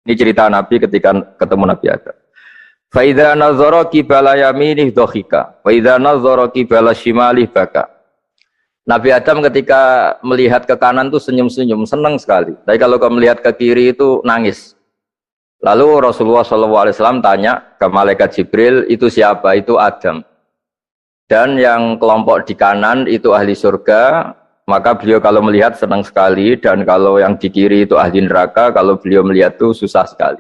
Ini cerita Nabi ketika ketemu Nabi Adam. Fa idza nazara qibala yaminih dhahika, wa idza nazara qibala shimalih baka. Nabi Adam ketika melihat ke kanan tuh senyum-senyum, senang sekali. Tapi kalau kamu melihat ke kiri itu nangis. Lalu Rasulullah SAW tanya ke malaikat Jibril, itu siapa? Itu Adam. Dan yang kelompok di kanan itu ahli surga, maka beliau kalau melihat senang sekali, dan kalau yang di kiri itu ahli neraka, kalau beliau melihat itu susah sekali.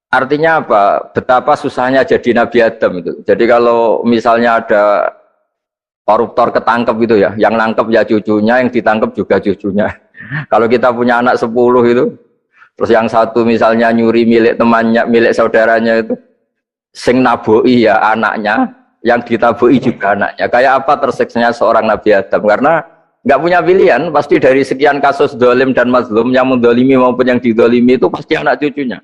Artinya apa? Betapa susahnya jadi Nabi Adam itu. Jadi kalau misalnya ada koruptor ketangkep gitu ya, yang nangkep ya cucunya, yang ditangkep juga cucunya. Kalau kita punya anak 10 itu, terus yang satu misalnya nyuri milik temannya, milik saudaranya itu, sing naboi ya anaknya, yang ditaboi juga anaknya. Kayak apa tersiksanya seorang Nabi Adam? Karena nggak punya pilihan, pasti dari sekian kasus dolim dan mazlum, yang mendolimi maupun yang didolimi itu pasti anak cucunya.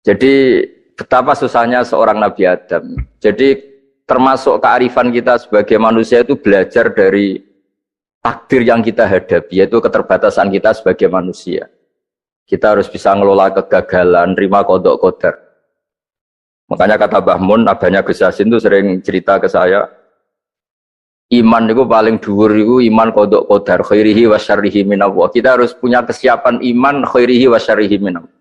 Jadi betapa susahnya seorang Nabi Adam. Jadi termasuk kearifan kita sebagai manusia itu belajar dari takdir yang kita hadapi, yaitu keterbatasan kita sebagai manusia. Kita harus bisa ngelola kegagalan, terima kodok kodar. Makanya kata Mbah Mun, abahnya Gus Yasin itu sering cerita ke saya, iman itu paling dhuwur itu iman kodok kodar, khairihi wa syarrihi minallah. Kita harus punya kesiapan iman khairihi wa syarrihi minallah.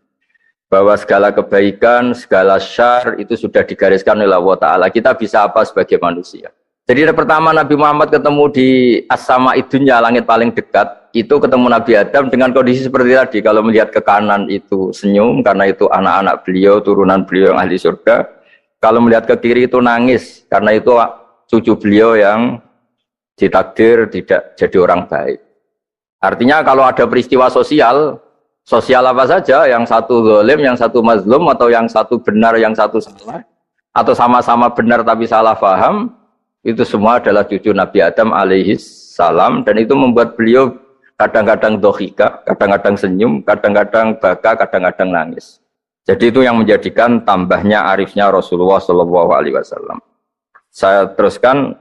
Bahwa segala kebaikan, segala syar itu sudah digariskan oleh Allah Ta'ala. Kita bisa apa sebagai manusia? Jadi pertama Nabi Muhammad ketemu di as-sama'i dunya, langit paling dekat, itu ketemu Nabi Adam dengan kondisi seperti tadi. Kalau melihat ke kanan itu senyum, karena itu anak-anak beliau, turunan beliau yang ahli surga. Kalau melihat ke kiri itu nangis, karena itu cucu beliau yang ditakdir tidak jadi orang baik. Artinya kalau ada peristiwa sosial apa saja, yang satu zalim, yang satu mazlum, atau yang satu benar, yang satu salah, atau sama-sama benar tapi salah paham, itu semua adalah cucu Nabi Adam alaihi salam, dan itu membuat beliau kadang-kadang dohika, kadang-kadang senyum, kadang-kadang baka, kadang-kadang nangis. Jadi itu yang menjadikan tambahnya arifnya Rasulullah SAW. Saya teruskan,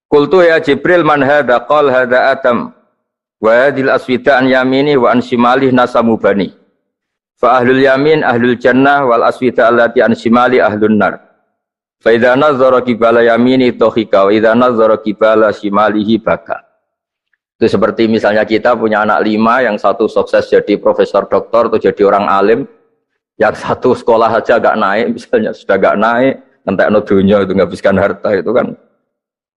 Qultu ya Jibril man hadha qal hadha Adam wa hadhil aswida an yamini wa an shimalih nasamu bani. Fa ahlul yamin ahlul jannah wal aswida allati an shimali ahlun nar. Fa idza nazara qibala yamini dhahika wa idza nazara qibala shimalihi baka. Itu seperti misalnya kita punya anak 5, yang satu sukses jadi profesor doktor atau jadi orang alim, yang satu sekolah saja agak naik, misalnya sudah agak naik, entekno dunya itu nghabiskan harta itu kan.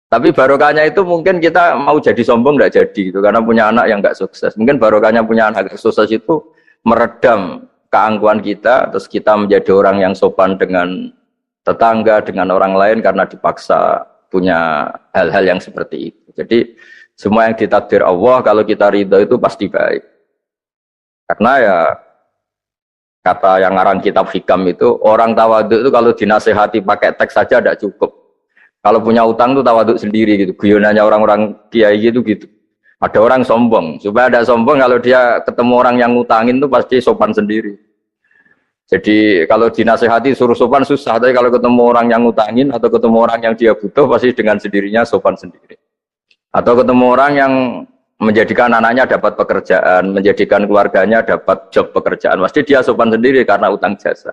Tapi barokahnya itu mungkin kita mau jadi sombong tidak jadi gitu, karena punya anak yang nggak sukses. Mungkin barokahnya punya anak yang sukses itu meredam keangkuhan kita, terus kita menjadi orang yang sopan dengan tetangga, dengan orang lain karena dipaksa punya hal-hal yang seperti itu. Jadi semua yang ditakdir Allah kalau kita ridho itu pasti baik. Karena ya kata yang ngarang kitab hikam itu, orang tawaduk itu kalau dinasehati pakai teks saja tidak cukup. Kalau punya utang itu tawaduk sendiri gitu. Guyonannya orang-orang kiai gitu. Ada orang sombong. Supaya ada sombong, kalau dia ketemu orang yang ngutangin itu pasti sopan sendiri. Jadi kalau dinasehati suruh sopan susah. Tapi kalau ketemu orang yang ngutangin atau ketemu orang yang dia butuh, pasti dengan sendirinya sopan sendiri. Atau ketemu orang yang menjadikan anaknya dapat pekerjaan, menjadikan keluarganya dapat job pekerjaan, pasti dia sopan sendiri karena utang jasa.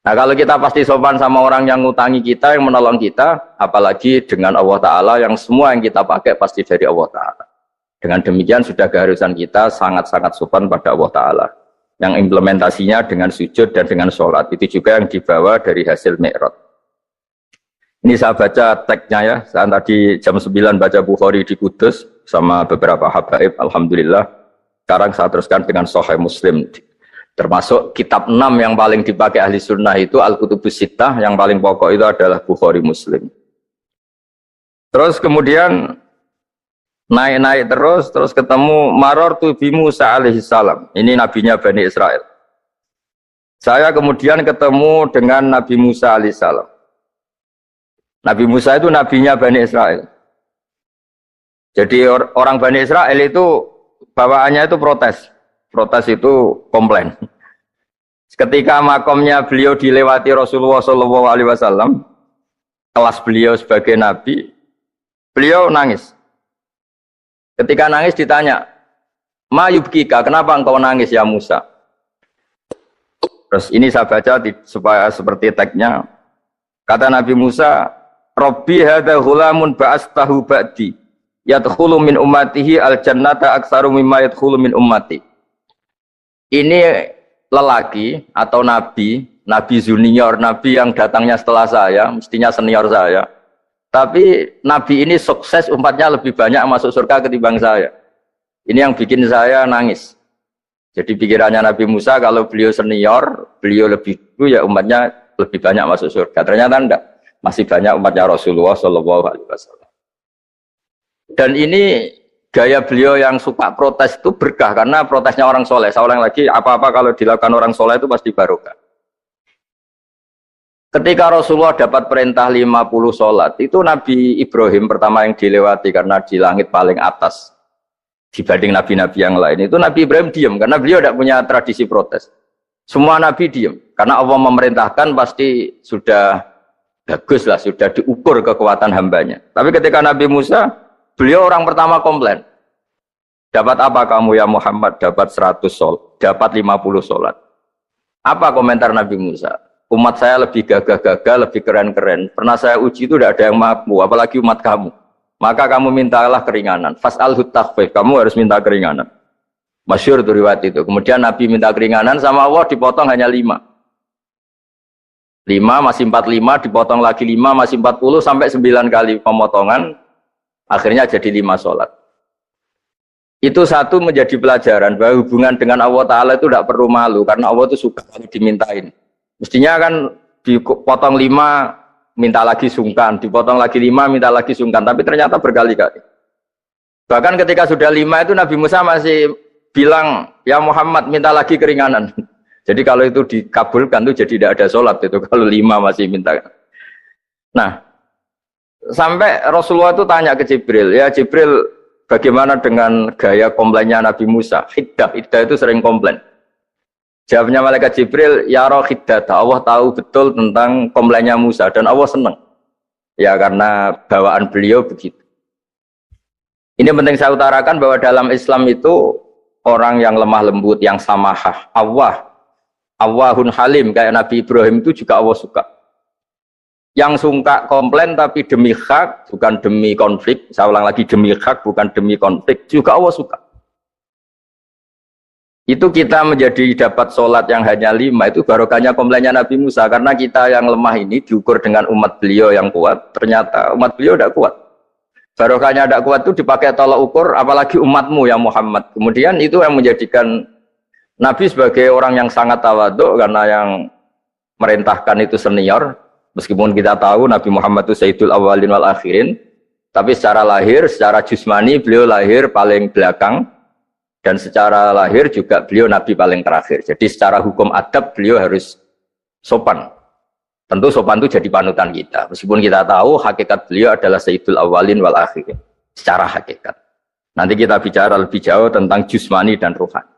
Nah kalau kita pasti sopan sama orang yang ngutangi kita, yang menolong kita, apalagi dengan Allah Ta'ala yang semua yang kita pakai pasti dari Allah Ta'ala. Dengan demikian sudah keharusan kita sangat-sangat sopan pada Allah Ta'ala. Yang implementasinya dengan sujud dan dengan sholat, itu juga yang dibawa dari hasil Mi'raj. Ini saya baca teksnya ya, saya tadi jam 9 baca Bukhari di Kudus sama beberapa habaib, Alhamdulillah. Sekarang saya teruskan dengan Sahih Muslim. Termasuk kitab 6 yang paling dipakai ahli sunnah itu Al-Kutubus Sittah, yang paling pokok itu adalah Bukhari Muslim. Terus kemudian naik-naik terus ketemu Marartu bi Musa alaihi salam. Ini nabinya Bani Israel. Saya kemudian ketemu dengan Nabi Musa alaihi salam. Nabi Musa itu nabinya Bani Israel. Jadi orang Bani Israel itu bawaannya itu protes. Protes itu komplain. Ketika makomnya beliau dilewati Rasulullah SAW, kelas beliau sebagai nabi, beliau nangis. Ketika nangis ditanya, Ma yubkika, kenapa engkau nangis ya Musa? Terus ini saya baca supaya seperti teksnya. Kata Nabi Musa, Rabbi hadza ghulamun ba'astahu ba'di yadkhulu min ummatihi al-jannata aktsaru mimma yadkhulu min ummati. Ini lelaki atau nabi junior, nabi yang datangnya setelah saya, mestinya senior saya. Tapi nabi ini sukses, umatnya lebih banyak masuk surga ketimbang saya. Ini yang bikin saya nangis. Jadi pikirannya Nabi Musa kalau beliau senior, beliau lebih dulu ya umatnya lebih banyak masuk surga. Ternyata enggak, masih banyak umatnya Rasulullah Shallallahu Alaihi Wasallam. Dan ini gaya beliau yang suka protes itu berkah karena protesnya orang soleh. Saya ulang lagi, apa-apa kalau dilakukan orang soleh itu pasti barokah. Ketika Rasulullah dapat perintah 50 sholat, itu Nabi Ibrahim pertama yang dilewati karena di langit paling atas dibanding nabi-nabi yang lain. Itu Nabi Ibrahim diam karena beliau tidak punya tradisi protes. Semua nabi diam karena Allah memerintahkan pasti sudah bagus lah, sudah diukur kekuatan hambanya. Tapi ketika Nabi Musa, beliau orang pertama komplain. Dapat apa kamu ya Muhammad? Dapat 100 sholat, dapat 50 sholat. Apa komentar Nabi Musa? Umat saya lebih gagah-gagah, lebih keren-keren. Pernah saya uji itu tidak ada yang mampu, apalagi umat kamu. Maka kamu mintalah keringanan. Fas'alhu takhfif, kamu harus minta keringanan. Masyhur itu riwayat itu. Kemudian Nabi minta keringanan sama Allah dipotong hanya 5. 5 masih 45, dipotong lagi 5 masih 40 sampai 9 kali pemotongan. Akhirnya jadi 5 sholat. Itu satu menjadi pelajaran bahwa hubungan dengan Allah Ta'ala itu tidak perlu malu karena Allah itu suka kalau dimintain. Mestinya kan dipotong 5 minta lagi sungkan, dipotong lagi 5 minta lagi sungkan, tapi ternyata berkali-kali. Bahkan ketika sudah 5 itu Nabi Musa masih bilang, ya Muhammad minta lagi keringanan. Jadi kalau itu dikabulkan itu jadi tidak ada sholat itu kalau 5 masih minta. Nah, sampai Rasulullah itu tanya ke Jibril, ya Jibril bagaimana dengan gaya komplainnya Nabi Musa? Hiddah itu sering komplain. Jawabnya malaikat Jibril, ya roh hiddata, Allah tahu betul tentang komplainnya Musa dan Allah senang. Ya karena bawaan beliau begitu. Ini penting saya utarakan bahwa dalam Islam itu orang yang lemah lembut, yang samahah, Allahun halim kayak Nabi Ibrahim itu juga Allah suka. Yang suka komplain tapi demi hak, bukan demi konflik. Saya ulang lagi, demi hak bukan demi konflik, juga Allah suka. Itu kita menjadi dapat sholat yang hanya 5 itu barokahnya komplainnya Nabi Musa karena kita yang lemah ini diukur dengan umat beliau yang kuat, ternyata umat beliau tidak kuat. Barokahnya tidak kuat itu dipakai tolak ukur apalagi umatmu yang Muhammad. Kemudian itu yang menjadikan Nabi sebagai orang yang sangat tawadhu karena yang merintahkan itu senior. Meskipun kita tahu Nabi Muhammad itu Sayyidul Awwalin wal Akhirin, tapi secara lahir, secara jusmani beliau lahir paling belakang. Dan secara lahir juga beliau Nabi paling terakhir. Jadi secara hukum adab beliau harus sopan. Tentu sopan itu jadi panutan kita. Meskipun kita tahu hakikat beliau adalah Sayyidul Awwalin wal Akhirin. Secara hakikat. Nanti kita bicara lebih jauh tentang jusmani dan ruhani.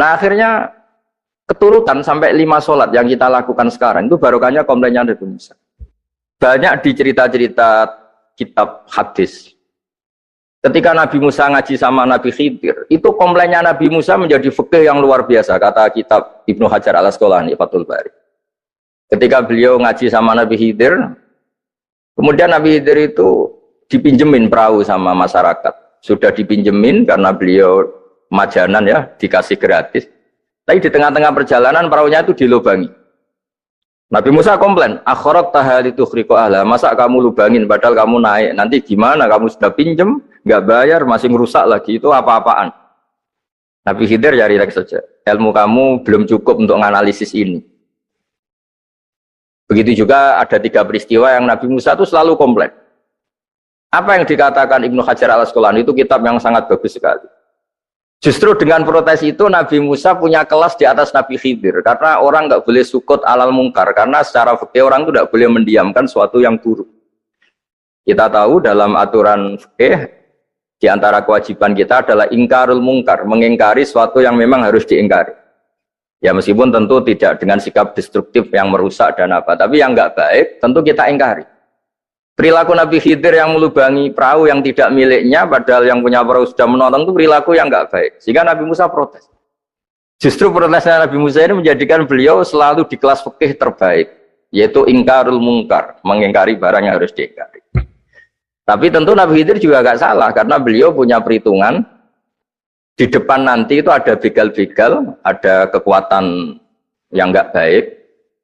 Nah akhirnya keturutan sampai 5 sholat yang kita lakukan sekarang itu barokahnya komplainnya Nabi Musa. Banyak di cerita-cerita kitab hadis. Ketika Nabi Musa ngaji sama Nabi Khidir, itu komplainnya Nabi Musa menjadi fikih yang luar biasa, kata kitab Ibnu Hajar al-Asqalani, Fathul Bari. Ketika beliau ngaji sama Nabi Khidir, kemudian Nabi Khidir itu dipinjemin perahu sama masyarakat. Sudah dipinjemin karena beliau majanan ya, dikasih gratis. Tapi di tengah-tengah perjalanan perahunya itu dilubangi. Nabi Musa komplain, akhirat tahali tukhriqu ahla, masa kamu lubangin padahal kamu naik, nanti gimana, kamu sudah pinjem, nggak bayar, masih ngerusak lagi, itu apa-apaan. Nabi Khidir cari lagi saja, ilmu kamu belum cukup untuk menganalisis ini. Begitu juga ada 3 peristiwa yang Nabi Musa itu selalu komplain. Apa yang dikatakan Ibnu Hajar al-Asqalani itu kitab yang sangat bagus sekali. Justru dengan protes itu Nabi Musa punya kelas di atas Nabi Khidir karena orang nggak boleh sukut alal mungkar karena secara fikih orang itu tidak boleh mendiamkan suatu yang buruk. Kita tahu dalam aturan fikih di antara kewajiban kita adalah ingkarul mungkar, mengingkari suatu yang memang harus diingkari. Ya meskipun tentu tidak dengan sikap destruktif yang merusak dan apa, tapi yang nggak baik tentu kita ingkari. Perilaku Nabi Khidir yang melubangi perahu yang tidak miliknya, padahal yang punya perahu sudah menonton itu perilaku yang nggak baik. Sehingga Nabi Musa protes. Justru protesnya Nabi Musa ini menjadikan beliau selalu di kelas fikih terbaik, yaitu ingkarul mungkar, mengingkari barang yang harus diingkari. Tapi tentu Nabi Khidir juga agak salah, karena beliau punya perhitungan, di depan nanti itu ada begal-begal, ada kekuatan yang enggak baik,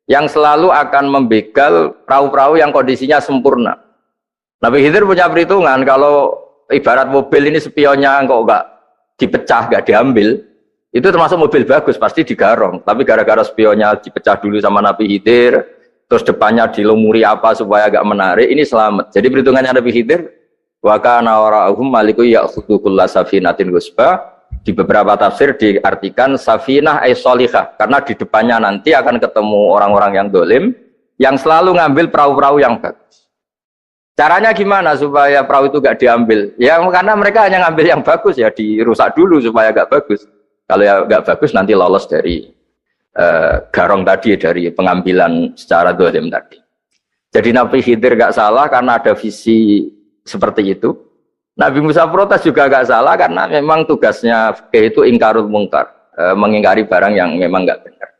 yang selalu akan membegal perahu-perahu yang kondisinya sempurna. Nabi Khidir punya perhitungan, kalau ibarat mobil ini spionnya kok enggak dipecah, enggak diambil, itu termasuk mobil bagus, pasti digarong. Tapi gara-gara spionnya dipecah dulu sama Nabi Khidir, terus depannya dilumuri apa supaya agak menarik, ini selamat. Jadi perhitungannya Nabi Khidir, wa kana wara'ahum maliku ya'khudhu kulla safinatin ghusba. Di beberapa tafsir diartikan safinah ay sholihah, karena di depannya nanti akan ketemu orang-orang yang dolim, yang selalu ngambil perahu-perahu yang bagus. Caranya gimana supaya perahu itu gak diambil? Ya karena mereka hanya ngambil yang bagus, ya dirusak dulu supaya gak bagus. Kalau ya nggak bagus nanti lolos dari garong tadi, dari pengambilan secara dolim tadi. Jadi Nabi Khidir nggak salah karena ada visi seperti itu. Nabi Musa protes juga nggak salah karena memang tugasnya fikih itu ingkarul mungkar, mengingkari barang yang memang nggak benar.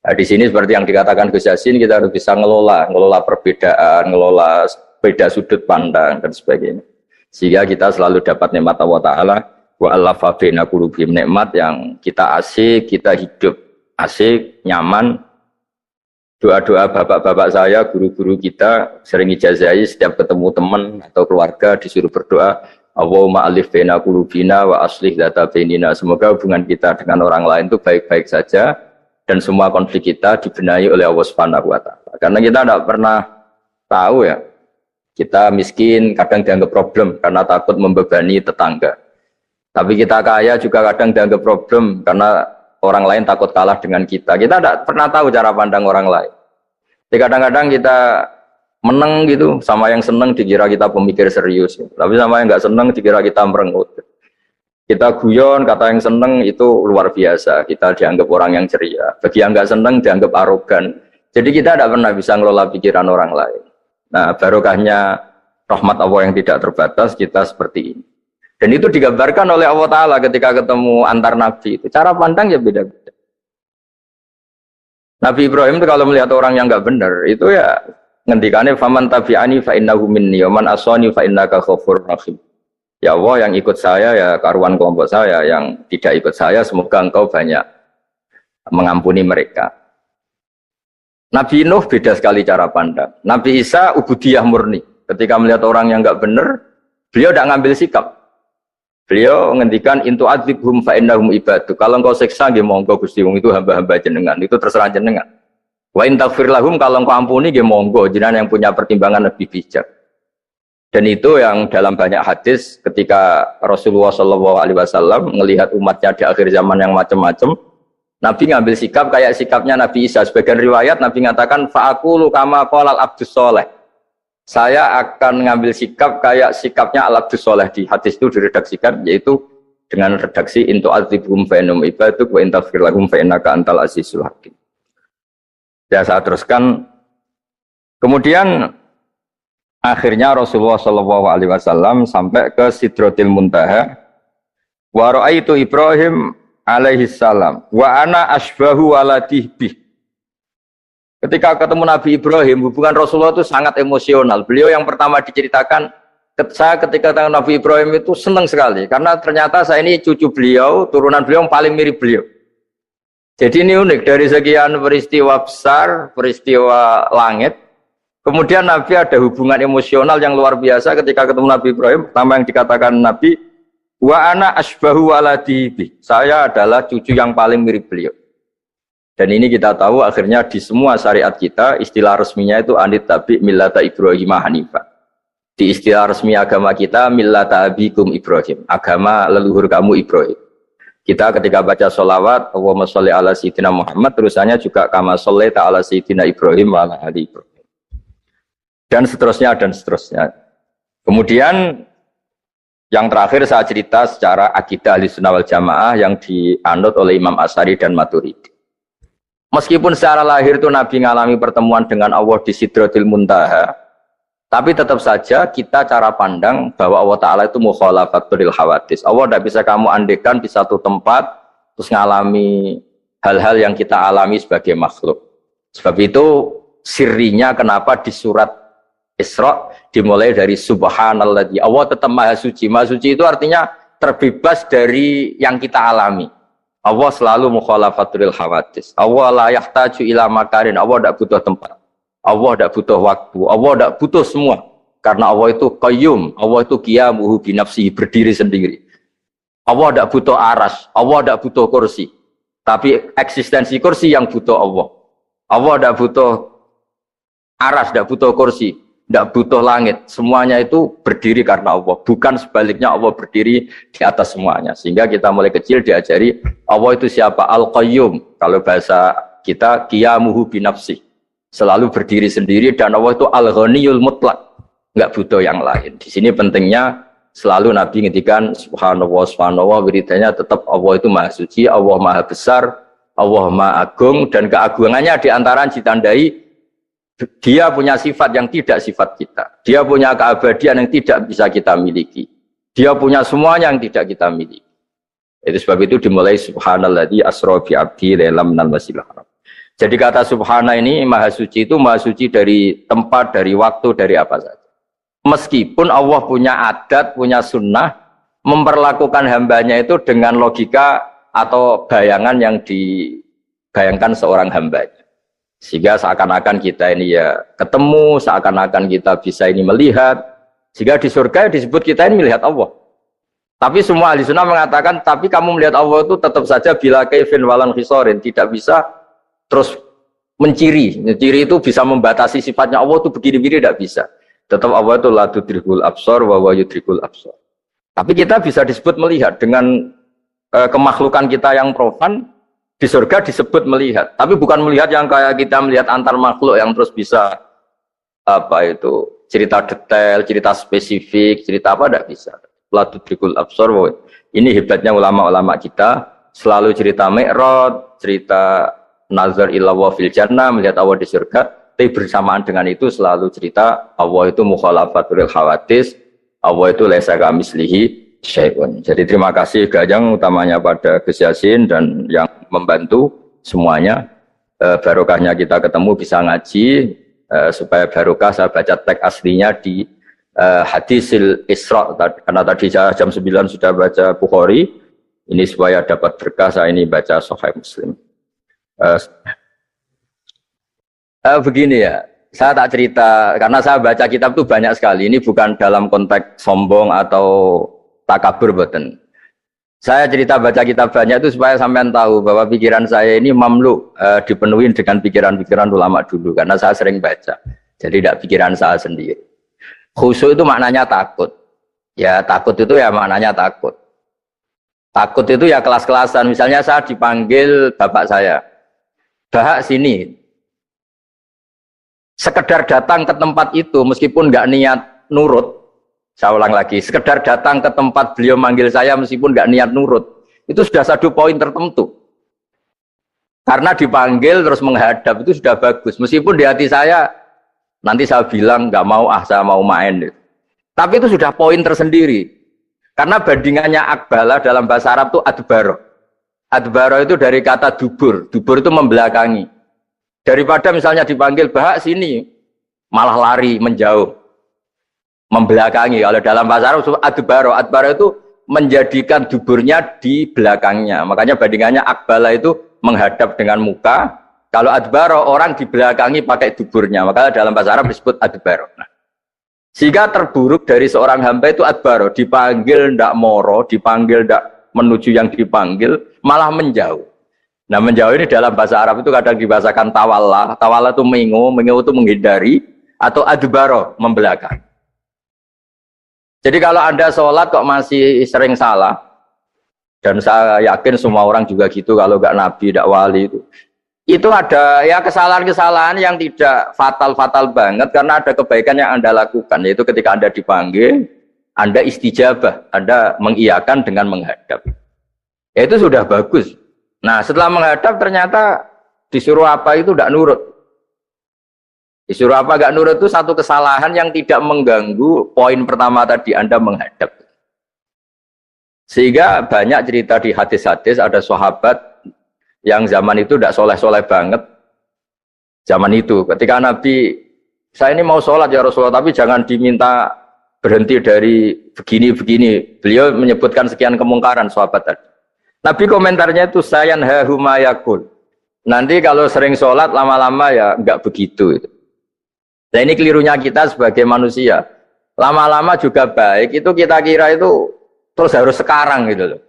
Nah, di sini seperti yang dikatakan Gus Yassin, kita harus bisa ngelola perbedaan, ngelola beda sudut pandang dan sebagainya. Sehingga kita selalu dapat nikmat Allah Ta'ala. Wa allafa baina qulubihim, nikmat yang kita asik, kita hidup asik, nyaman. Doa-doa bapak-bapak saya, guru-guru kita sering ijazahi setiap ketemu teman atau keluarga disuruh berdoa, Allahumma alif baina qulubina wa aslih dzata bainina. Semoga hubungan kita dengan orang lain itu baik-baik saja dan semua konflik kita dibenahi oleh Allah Subhanahu wa taala. Karena kita tidak pernah tahu ya, kita miskin kadang dianggap problem karena takut membebani tetangga. Tapi kita kaya juga kadang dianggap problem karena orang lain takut kalah dengan kita. Kita tidak pernah tahu cara pandang orang lain. Jadi kadang-kadang kita menang gitu, sama yang senang dikira kita pemikir serius. Tapi sama yang nggak senang dikira kita merengut. Kita guyon, kata yang senang itu luar biasa. Kita dianggap orang yang ceria. Bagi yang nggak senang dianggap arogan. Jadi kita tidak pernah bisa ngelola pikiran orang lain. Nah, barokahnya rahmat Allah yang tidak terbatas, kita seperti ini. Dan itu digambarkan oleh Allah Ta'ala ketika ketemu antar Nabi. Itu cara pandang ya beda-beda. Nabi Ibrahim itu kalau melihat orang yang nggak benar, itu ya ngendikannya faman tabi'ani fa innahu minni wa man asani fa innaka ghafurur rahim. Ya Allah, yang ikut saya ya karuan kelompok saya, yang tidak ikut saya semoga engkau banyak mengampuni mereka. Nabi Nuh beda sekali cara pandang. Nabi Isa ubudiyah murni. Ketika melihat orang yang nggak benar, beliau tidak ngambil sikap. Beliau ngendikan intu adzibhum fa innahum ibadu. Kalau engkau siksa nggih monggo Gusti, wong itu hamba-hamba jenengan, itu terserah jenengan. Wa in taghfir lahum, kalau engkau ampuni nggih monggo, jenengan yang punya pertimbangan lebih bijak. Dan itu yang dalam banyak hadis ketika Rasulullah SAW melihat umatnya di akhir zaman yang macam-macam, Nabi ngambil sikap kayak sikapnya Nabi Isa. Sebagian riwayat Nabi mengatakan fa'aqulu kama qalal abdus sholeh. Saya akan ngambil sikap kayak sikapnya al-abdus sholeh. Di hadis itu diredaksikan, yaitu dengan redaksi intu adzibhum fa innahum ibaduk wa in taghfir lahum fa innaka antal azizul hakim. Ya, saya teruskan. Kemudian akhirnya Rasulullah SAW sampai ke Sidratil Muntaha. Wa ra'aitu Ibrahim alaihi salam wa ana asbahu waladih bih. Ketika ketemu Nabi Ibrahim, hubungan Rasulullah itu sangat emosional. Beliau yang pertama diceritakan, saya ketika ketemu Nabi Ibrahim itu senang sekali karena ternyata saya ini cucu beliau, turunan beliau yang paling mirip beliau. Jadi ini unik, dari sekian peristiwa besar, peristiwa langit, kemudian Nabi ada hubungan emosional yang luar biasa ketika ketemu Nabi Ibrahim. Pertama yang dikatakan Nabi, wa ana asbahu waladi, saya adalah cucu yang paling mirip beliau. Dan ini kita tahu akhirnya di semua syariat kita istilah resminya itu anit tabi millata Ibrahim hanifah. Di istilah resmi agama kita millata abikum Ibrahim, agama leluhur kamu Ibrahim. Kita ketika baca sholawat Allahumma sholli ala sayyidina Muhammad, terusannya juga kama shollaita ala sayyidina Ibrahim wa ala ali Ibrahim. Dan seterusnya dan seterusnya. Kemudian yang terakhir saya cerita secara akidah Ahlussunnah wal Jamaah yang dianut oleh Imam Asy'ari dan Maturidi. Meskipun secara lahir itu Nabi mengalami pertemuan dengan Allah di Sidratil Muntaha, tapi tetap saja kita cara pandang bahwa Allah Ta'ala itu mukhalafatul hawadis. Allah tidak bisa kamu andekan di satu tempat terus mengalami hal-hal yang kita alami sebagai makhluk. Sebab itu sirinya kenapa di surat Isra dimulai dari subhanalladzi. Allah tetap maha suci. Maha suci itu artinya terbebas dari yang kita alami. Allah selalu mukhalafatul hawadis. Allah la yahtaju ila makarin. Allah tidak butuh tempat. Allah tidak butuh waktu. Allah tidak butuh semua. Karena Allah itu qayyum. Allah itu qiyamuhu binafsihi, berdiri sendiri. Allah tidak butuh aras. Allah tidak butuh kursi. Tapi eksistensi kursi yang butuh Allah. Allah tidak butuh aras, tidak butuh kursi, tidak butuh langit. Semuanya itu berdiri karena Allah. Bukan sebaliknya Allah berdiri di atas semuanya. Sehingga kita mulai kecil diajari Allah itu siapa? Al-Qayyum. Kalau bahasa kita qiyamuhu binafsi. Selalu berdiri sendiri dan Allah itu Al-Ghaniyul Mutlaq. Enggak butuh yang lain. Di sini pentingnya selalu Nabi ngendikan subhanallah wiridanya tetap Allah itu maha suci, Allah maha besar, Allah maha agung, dan keagungannya diantara ditandai dia punya sifat yang tidak sifat kita, dia punya keabadian yang tidak bisa kita miliki, dia punya semuanya yang tidak kita miliki. Itu sebab itu dimulai subhanalladzi asra bi abdi lailam minal masjidil haram. Jadi kata subhana ini maha suci itu maha suci dari tempat, dari waktu, dari apa saja. Meskipun Allah punya adat, punya sunnah, memperlakukan hambanya itu dengan logika atau bayangan yang dibayangkan seorang hambanya. Sehingga seakan-akan kita ini ya ketemu, seakan-akan kita bisa ini melihat. Sehingga di surga disebut kita ini melihat Allah. Tapi semua ahli sunnah mengatakan, tapi kamu melihat Allah itu tetap saja bila kaifin walan khisorin. Tidak bisa terus menciri. Menciri itu bisa membatasi sifatnya Allah itu begini-begini, tidak bisa. Tetap Allah itu la tudrikul absar wa huwa yudrikul absar. Tapi kita bisa disebut melihat dengan kemakhlukan kita yang profan di surga disebut melihat. Tapi bukan melihat yang kayak kita melihat antar makhluk yang terus bisa apa itu cerita detail, cerita spesifik, cerita apa tidak bisa. La tudrikul absar. Ini hebatnya ulama-ulama kita selalu cerita Mi'raj, cerita nazar ila wa fil jannah, melihat Allah di surga. Tapi bersamaan dengan itu selalu cerita Allah itu mukhalafatul hawadis, Allah itu laisa kamislihi syai'un. Jadi terima kasih Gajang utamanya pada Gus Yasin dan yang membantu semuanya. Barokahnya kita ketemu bisa ngaji, supaya barokah saya baca teks aslinya di hadisil Isra, karena tadi saya jam 9 sudah baca Bukhari, ini supaya dapat berkah saya ini baca Sahih Muslim. Begini ya, saya tak cerita karena saya baca kitab itu banyak sekali. Ini bukan dalam konteks sombong atau takabur, boten. Saya cerita baca kitab banyak itu supaya sampean tahu bahwa pikiran saya ini mamlu, dipenuhi dengan pikiran-pikiran ulama dulu karena saya sering baca. Jadi tidak pikiran saya sendiri. Khusyuk itu maknanya takut. Ya takut itu ya maknanya takut. Takut itu ya kelas-kelasan. Misalnya saya dipanggil bapak saya, "Bahak sini." Sekedar datang ke tempat itu meskipun nggak niat nurut, saya ulang lagi, sekedar datang ke tempat beliau manggil saya meskipun nggak niat nurut, itu sudah satu poin tertentu. Karena dipanggil terus menghadap itu sudah bagus, meskipun di hati saya nanti saya bilang nggak mau, saya mau main. Tapi itu sudah poin tersendiri. Karena bandingannya akbala dalam bahasa Arab itu adbaro. Adbaro itu dari kata dubur, dubur itu membelakangi. Daripada misalnya dipanggil Bahak sini, malah lari, menjauh, membelakangi. Kalau dalam bahasa Arab, adbaro. Adbaro itu menjadikan duburnya di belakangnya. Makanya bandingannya akbala itu menghadap dengan muka. Kalau adbaro, orang di belakangi pakai duburnya. Makanya dalam bahasa Arab disebut adbaro. Nah, sehingga terburuk dari seorang hamba itu adbaro. Dipanggil ndak moro, dipanggil ndak menuju yang dipanggil, malah menjauh. Nah menjauh ini dalam bahasa Arab itu kadang dibahasakan tawalla. Tawalla itu mengu itu menghindari, atau adbaro, membelakang. Jadi kalau Anda sholat kok masih sering salah, dan saya yakin semua orang juga gitu, kalau nggak nabi, nggak wali itu ada ya kesalahan-kesalahan yang tidak fatal-fatal banget, karena ada kebaikan yang Anda lakukan, yaitu ketika Anda dipanggil, Anda istijabah, Anda mengiyakan dengan menghadap. Ya itu sudah bagus. Nah setelah menghadap ternyata disuruh apa itu tidak nurut. Disuruh apa nggak nurut itu satu kesalahan yang tidak mengganggu poin pertama tadi, Anda menghadap. Sehingga banyak cerita di hadis-hadis, ada sahabat yang zaman itu tidak soleh-soleh banget. Zaman itu, ketika Nabi, saya ini mau sholat ya Rasulullah, tapi jangan diminta berhenti dari begini-begini. Beliau menyebutkan sekian kemungkaran sahabat tadi. Nabi komentarnya itu sayan hahumayakul. Nanti kalau sering sholat lama-lama ya enggak begitu. Nah ini kelirunya kita sebagai manusia. Lama-lama juga baik, itu kita kira itu terus harus sekarang gitu loh.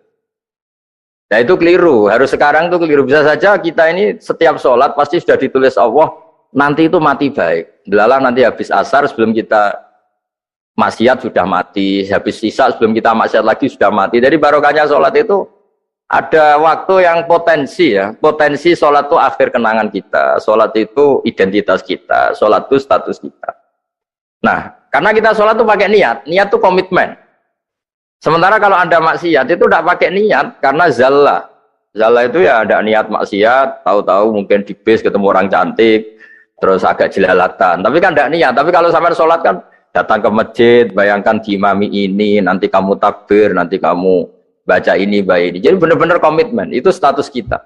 Nah itu keliru, harus sekarang itu keliru. Bisa saja kita ini setiap sholat pasti sudah ditulis Allah, nanti itu mati baik. Delalah nanti habis asar sebelum kita maksiat sudah mati, habis sisa sebelum kita maksiat lagi sudah mati. Jadi barokahnya sholat itu ada waktu yang potensi ya, potensi sholat itu akhir kenangan kita, sholat itu identitas kita, sholat itu status kita. Nah, karena kita sholat itu pakai niat, niat itu komitmen. Sementara kalau Anda maksiat itu tidak pakai niat karena zallah. Zallah itu ya ada niat maksiat, tahu-tahu mungkin di bis ketemu orang cantik, terus agak jelalatan. Tapi kan tidak niat. Tapi kalau sampai sholat kan datang ke masjid, bayangkan diimami ini, nanti kamu takbir, nanti kamu baca ini, baca ini. Jadi benar-benar komitmen. Itu status kita.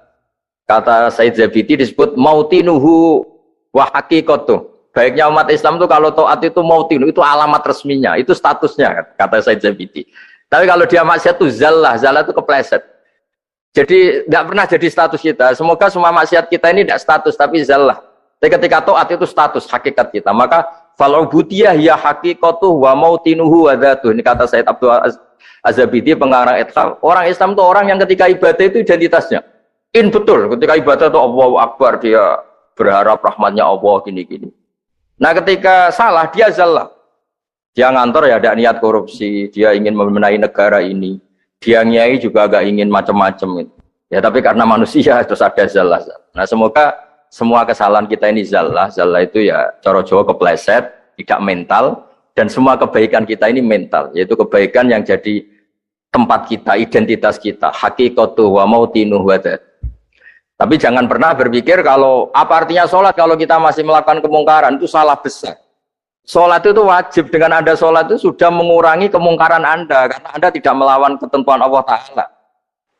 Kata Said Zabidi disebut mautinuhu wa haqiqatuh. Baiknya umat Islam itu kalau taat itu mautinu, itu alamat resminya, itu statusnya, kata Said Zabidi. Tapi kalau dia maksiat itu zallah itu kepleset. Jadi tidak pernah jadi status kita. Semoga semua maksiat kita ini tidak status, tapi zallah. Tapi ketika taat itu status, hakikat kita. Maka fal'ubudiyah ya haqiqatuh wa mautinuhu wa dhatuh. Ini kata Said Abdul Az-Zabidi, pengarang Ithaf. Orang Islam itu orang yang ketika ibadah itu identitasnya. Betul, ketika ibadah itu Allahu Akbar, dia berharap rahmatnya Allah, gini-gini. Nah ketika salah, dia zallah. Dia ngantor ya ada niat korupsi, dia ingin memenai negara ini, dia nyai juga agak ingin macam-macam. Ya tapi karena manusia terus ada zallah. Nah semoga semua kesalahan kita ini zallah itu ya cara Jawa kepleset, tidak mental, dan semua kebaikan kita ini mental, yaitu kebaikan yang jadi tempat kita, identitas kita, haqiqatuh wa mautinuh wa dzat. Tapi jangan pernah berpikir kalau apa artinya sholat kalau kita masih melakukan kemungkaran, itu salah besar. Sholat itu wajib, dengan Anda sholat itu sudah mengurangi kemungkaran Anda, karena Anda tidak melawan ketentuan Allah Ta'ala.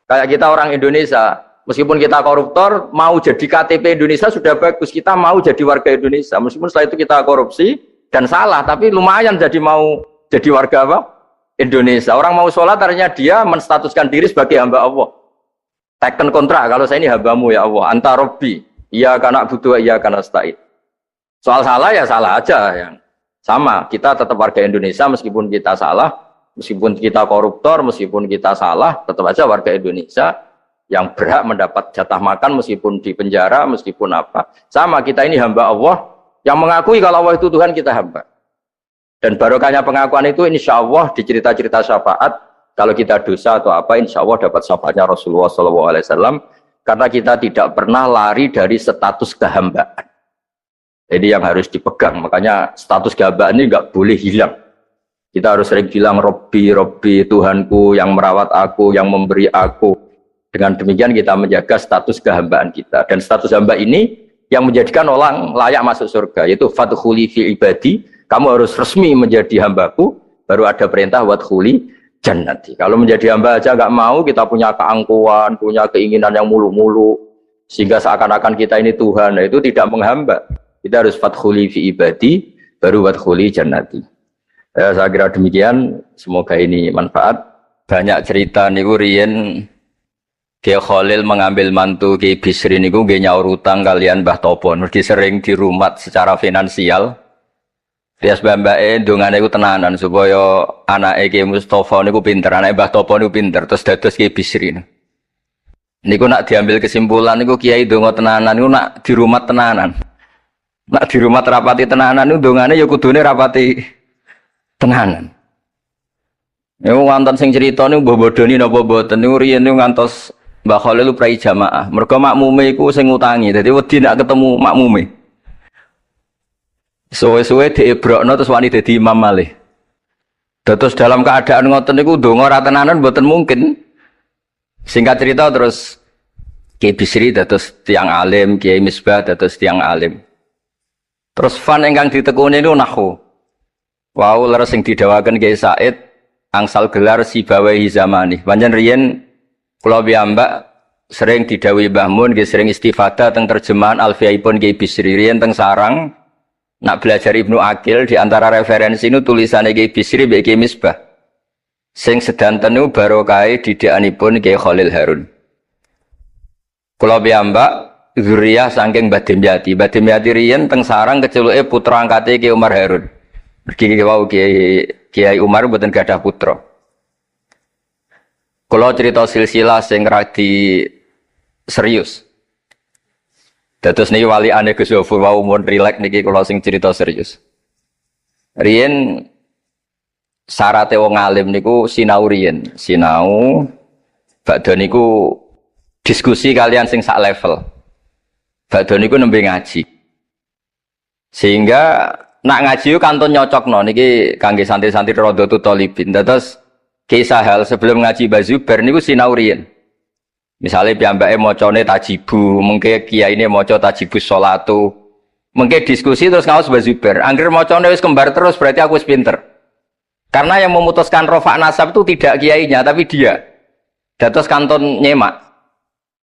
Kayak kita orang Indonesia, meskipun kita koruptor, mau jadi KTP Indonesia sudah bagus, kita mau jadi warga Indonesia, meskipun setelah itu kita korupsi dan salah, tapi lumayan jadi mau jadi warga apa? Indonesia. Orang mau sholat artinya dia menstatuskan diri sebagai hamba Allah. Teken kontrak, kalau saya ini hambamu ya Allah, anta robbi, iya karena butuh, iya karena nasta'in. Soal salah ya salah aja yang sama, kita tetap warga Indonesia meskipun kita salah, meskipun kita koruptor, meskipun kita salah, tetap aja warga Indonesia yang berhak mendapat jatah makan meskipun di penjara, meskipun apa. Sama, kita ini hamba Allah yang mengakui kalau Allah itu Tuhan, kita hamba. Dan barokahnya pengakuan itu insya Allah di cerita-cerita syafaat, kalau kita dosa atau apa, insya Allah dapat syafaatnya Rasulullah SAW, karena kita tidak pernah lari dari status kehambaan. Jadi yang harus dipegang, makanya status kehambaan ini nggak boleh hilang. Kita harus sering bilang Robbi, Robbi, Tuhanku yang merawat aku, yang memberi aku. Dengan demikian kita menjaga status kehambaan kita. Dan status hamba ini yang menjadikan orang layak masuk surga, yaitu fadkhuli fi ibadi, kamu harus resmi menjadi hambaku, baru ada perintah wadkhuli jannati. Kalau menjadi hamba aja nggak mau, kita punya keangkuhan, punya keinginan yang mulu-mulu, sehingga seakan-akan kita ini Tuhan, nah itu tidak menghamba. Kita harus fadkhuli fi ibadi, baru wadkhuli jannati. Saya kira demikian, semoga ini manfaat. Banyak cerita niku riyen Kiai Khalil mengambil mantu Kiai Bisri niku nggih nyaur utang kalian Mbah Topo. Mergi sering dirumat secara finansial. Rias mbake ndongane iku tenanan supaya anake Kiai Mustofa niku pinter, anake Mbah Topo niku pinter, terus dados Kiai Bisri. Niku nak diambil kesimpulan niku Kiai ndonga tenanan niku nak dirumat tenanan. Nak di rumah terapati tenanan itu dongane ya kudune rapati tenanan. Niku wonten sing crita niku mbah bodoni napa mboten niku riyen niku ngantos Mbah Khalil prai jamaah. Mergo makmume iku sing ngutangi. Dadi wedi nak ketemu makmume. Suwe-suwe diebrokno terus wani dadi imam malih. Terus dalam keadaan ngoten niku ndonga ra tenanan mboten mungkin. Singkat cerita terus Kiai Bisri dados tiyang alim, Kiai Misbah dados tiyang alim. Terus fan ingkang ditekuni niku nahwu. Wau leres sing didawaken Kiai Said angsal gelar Sibawahi zamani. Pancen riyen kula piyambak sering didhawuhi Mbah Mun nggih sering istifadah teng terjemahan Alfiyaipun Ki Bisri riyen teng sarang nak belajar Ibnu Aqil di antara referensi itu tulisannya Ki Bisri mbek Ki Misbah. Sing sedanten niku barokahe didikanipun Ki Khalil Harun. Kula piyambak zuriyah saking Mbah Dimyati. Mbah Dimyati riyen teng sarang keceluke putra angkate Ki Umar Harun. Mergi wau Kiai Umar mboten gadah putra. Kula cerita silsilah sing radi serius. Dados niki waliane Gus Zofur wau mun rileks niki kula sing cerita serius. Riyen syaraté wong alim niku sinau riyen, sinau badhe niku diskusi kalian sing sak level. Badhe niku nembe ngaji. Sehingga nak ngaji ku kantun nyocokno niki kangge santri-santri Radhatul Thalibin. Dados kisah hal sebelum ngaji Mbah Zubair niku sinau riyen. Misalnya piyambake macane tajibu, mengke kiyaine maca tajibus sholatu. Mengke diskusi terus ngaos Mbah Zubair. Angger macane wis kembar terus berarti aku wis pinter. Karena yang memutuskan rofa nasab itu tidak kiainya tapi dia. Dados kantun nyemak.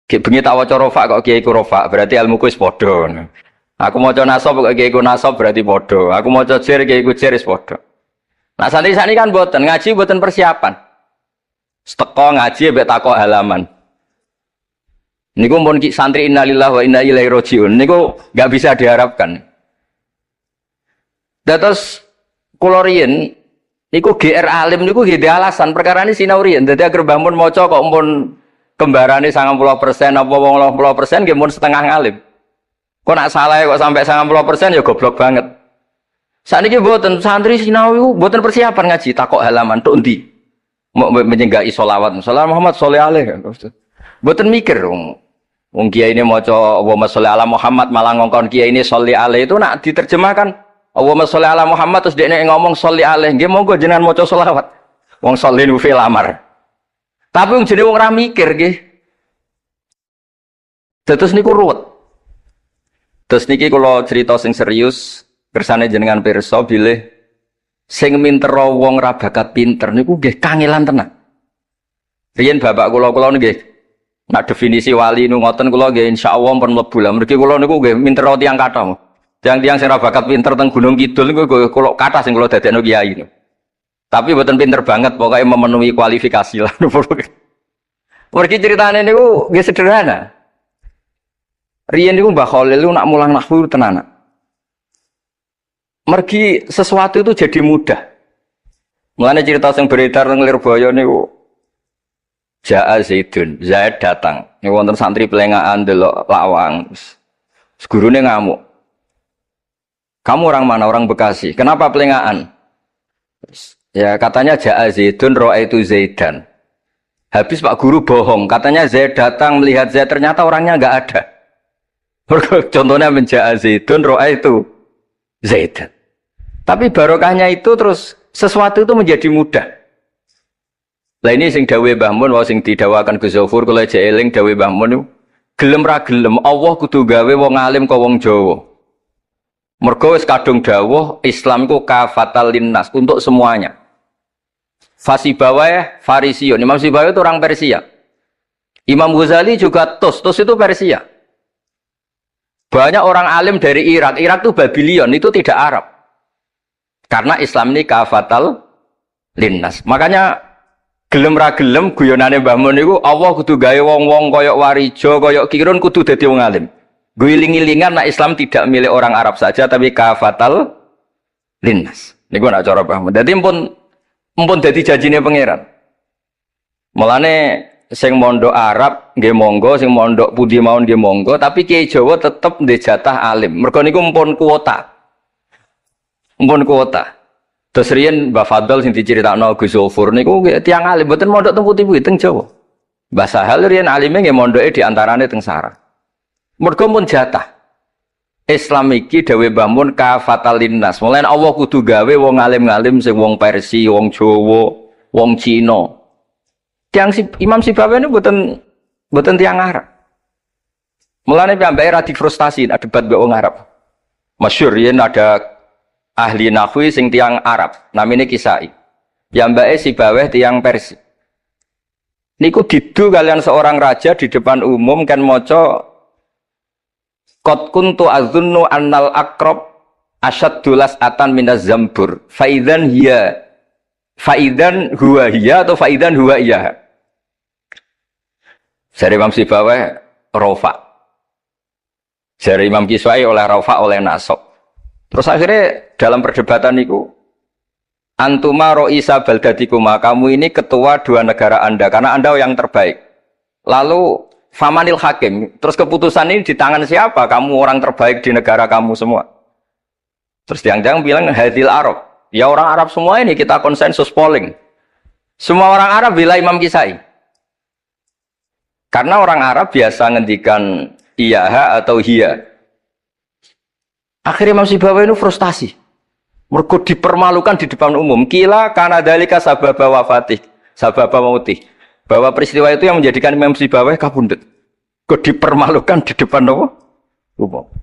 Ki bengi tak waca rofa kok kiaiku rofa, berarti ilmuku wis padha. Aku maca nasab kok kiaiku nasab berarti padha. Aku maca jer kiaiku jer wis padha. Nah santri sani kan boten ngaji boten persiapan. Teko ngaji mbek takok halaman. Niku mun santri innalillahi wa inna ilaihi rajiun niku enggak bisa diharapkan. Dados kula riyen niku GR alim niku nggih alasan perkara ini sinau riyen. Dadi agar Mbah Mun maca kok mun kembarane 90% apa 80% nggih mun setengah ngalim. Kok nak salah kok sampai 90% ya goblok banget. Sakniki mboten santri sinau iku mboten persiapan ngaji takok halaman tok endi. Mau menyenggai sholawat. Sallallahu Muhammad sholli alaihi. Mboten mikir wong kiai ini maca Allahumma sholli ala Muhammad malah ngongkon kiai ini sholli alaihi itu nak diterjemahkan Allahumma sholli ala Muhammad terus dekne ngomong sholli alaihi nggih monggo jenengan maca sholawat. Wong sholli nu fil amar. Tapi wong jenenge wong ra mikir nggih. Terus niku ruwet. Terus niki kula cerita sing serius kersane jenengan pirsa bilih sing mintera wong ra bakat pinter niku nggih kangelan tenan. Riyen bapak kula nggih nak definisi wali nu ngoten kula nggih insyaallah pun mlebu lah. Mergi kula niku nggih mintera tiyang kathah. Tiang-tiang sing ra bakat pinter teng Gunung Kidul niku kula kathah sing kula dadekno kiai niku. Tapi mboten pinter banget pokoknya memenuhi kualifikasi lah. Mergi ceritane niku nggih sederhana. Riyen niku Mbah Khalil niku nak mulang nahwu tenanan. Mergi sesuatu itu jadi mudah. Mulane cerita sing beredar nang Lirboyo niku Ja'a Zaidun, Zaid datang. Niku wonten santri pelengahan delok lawang. Gurune ngamuk. Kamu orang mana? Orang Bekasi. Kenapa pelengahan? Ya katanya Ja'a Zaidun ra'aitu Zaidan. Habis Pak Guru bohong. Katanya Zaid datang melihat Zaid ternyata orangnya enggak ada. Contohnya menja'a Zaidun ra'aitu Zaidan. Tapi barokahnya itu terus sesuatu itu menjadi mudah. Lah ini sing dawuhe Mbah Mun wae sing didawakan Gus Zofur kula jek eling dawuhe Mbah Mun gelem ra gelem Allah kudu gawe wong alim kok wong Jawa. Mergo wis kadung dawuh Islam iku kafatal linnas untuk semuanya. Fasibawayh Farisiun. Imam Sibawayh itu orang Persia. Imam Ghazali juga Tus itu Persia. Banyak orang alim dari Irak. Irak itu Babylon, itu tidak Arab. Karena Islam ini kafatal linnas. Makanya gelem ra gelem guyonane Mbah Mun niku Allah kudu gawe wong-wong koyok Warijo, koyok Kirun kudu dadi wong alim. Guling-gilingan nak Islam tidak milik orang Arab saja tapi kafatal linnas. Niku nak cara Mbah Mun. Dadi empun dadi janjine pangeran. Mulane sing mondok Arab nggih monggo, sing mondok pundi mawon nggih monggo, tapi Kiai Jawa tetep ndek jatah alim. Mergo niku empun kuota. Empun kuota. Terus riyen Mbah Fadl sing diceritakno Gus Zofur niku tiyang alim mboten mondok teng putih-putih teng Jawa. Mbah Sahal riyen alime nggih mondoke di antarane teng Sarang. Mergo mun jatah. Islam iki dawuh Mbah Mun kafatal linnas. Mulane Allah kudu gawe wong alim-alim sing wong Persia, wong Jawa, wong Cina. Imam Sibawayh ini buatan tiang Arab. Mulane piyambake ra difrustasi ada debat mbek wong Arab. Masyhur yen ada ahli nahwi sing tiang Arab, namine Kisai. Piyambake Sibawayh tiang Persia. Niku didu kalian seorang raja di depan umum kan maca qad kuntu azunnu annal aqrab asyaddulas atan minaz zambur faidan huwa hiya atau faidan huwa iya. Jari Imam Sibawayh rofa. Jari Imam Kiswai oleh rofa oleh nasab. Terus akhirnya dalam perdebatan niku antuma ro'isa baldatikuma, kamu ini ketua dua negara Anda karena Anda yang terbaik. Lalu famanil hakim, terus keputusan ini di tangan siapa? Kamu orang terbaik di negara kamu semua. Terus tiang-tiang bilang hadil Arab. Ya orang Arab semua ini kita konsensus polling. Semua orang Arab bila Imam Kisai. Karena orang Arab biasa ngendikan iyaha atau hiya. Akhirnya Imam Sibawayh itu frustasi. Mergo dipermalukan di depan umum. Kila karena dalika sababa wafatih, sababa mautih. Bahwa peristiwa itu yang menjadikan Imam Sibawayh kabundut. Kok dipermalukan di depan umum.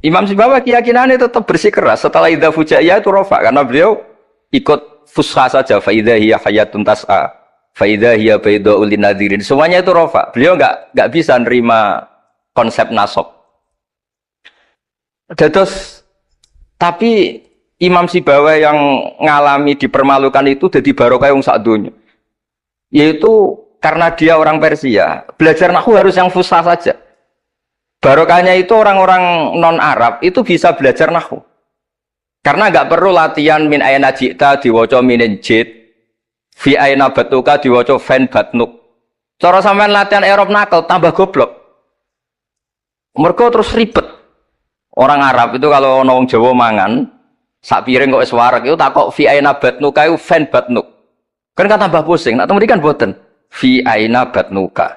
Imam Sibawayh keyakinannya tetap bersikeras. Setelah idza fujaiyah itu rofa. Karena beliau ikut fusha saja. Fa idza hiya hayatun tas'a. Fa idza hiya bayda'ul linadhirin. Semuanya itu rofa. Beliau enggak bisa nerima konsep nasab. Tapi Imam Sibawayh yang ngalami dipermalukan itu jadi barokah yang sak dunya. Yaitu karena dia orang Persia, belajar nahwu harus yang fusha saja. Barokahnya itu orang-orang non-Arab itu bisa belajar nahwu. Karena enggak perlu latihan min aina ji'ta diwaca minin jid, fi aina batuka diwaca fan batnuk. Cara sampean latihan Arab nakal tambah goblok. Mergo terus ribet. Orang Arab itu kalau ana wong Jawa mangan sak piring kok wis wareg itu tak kok fi aina batnuka iku fan batnuk. Kan tambah pusing. Nek mriki kan boten. Fi aina batnuka.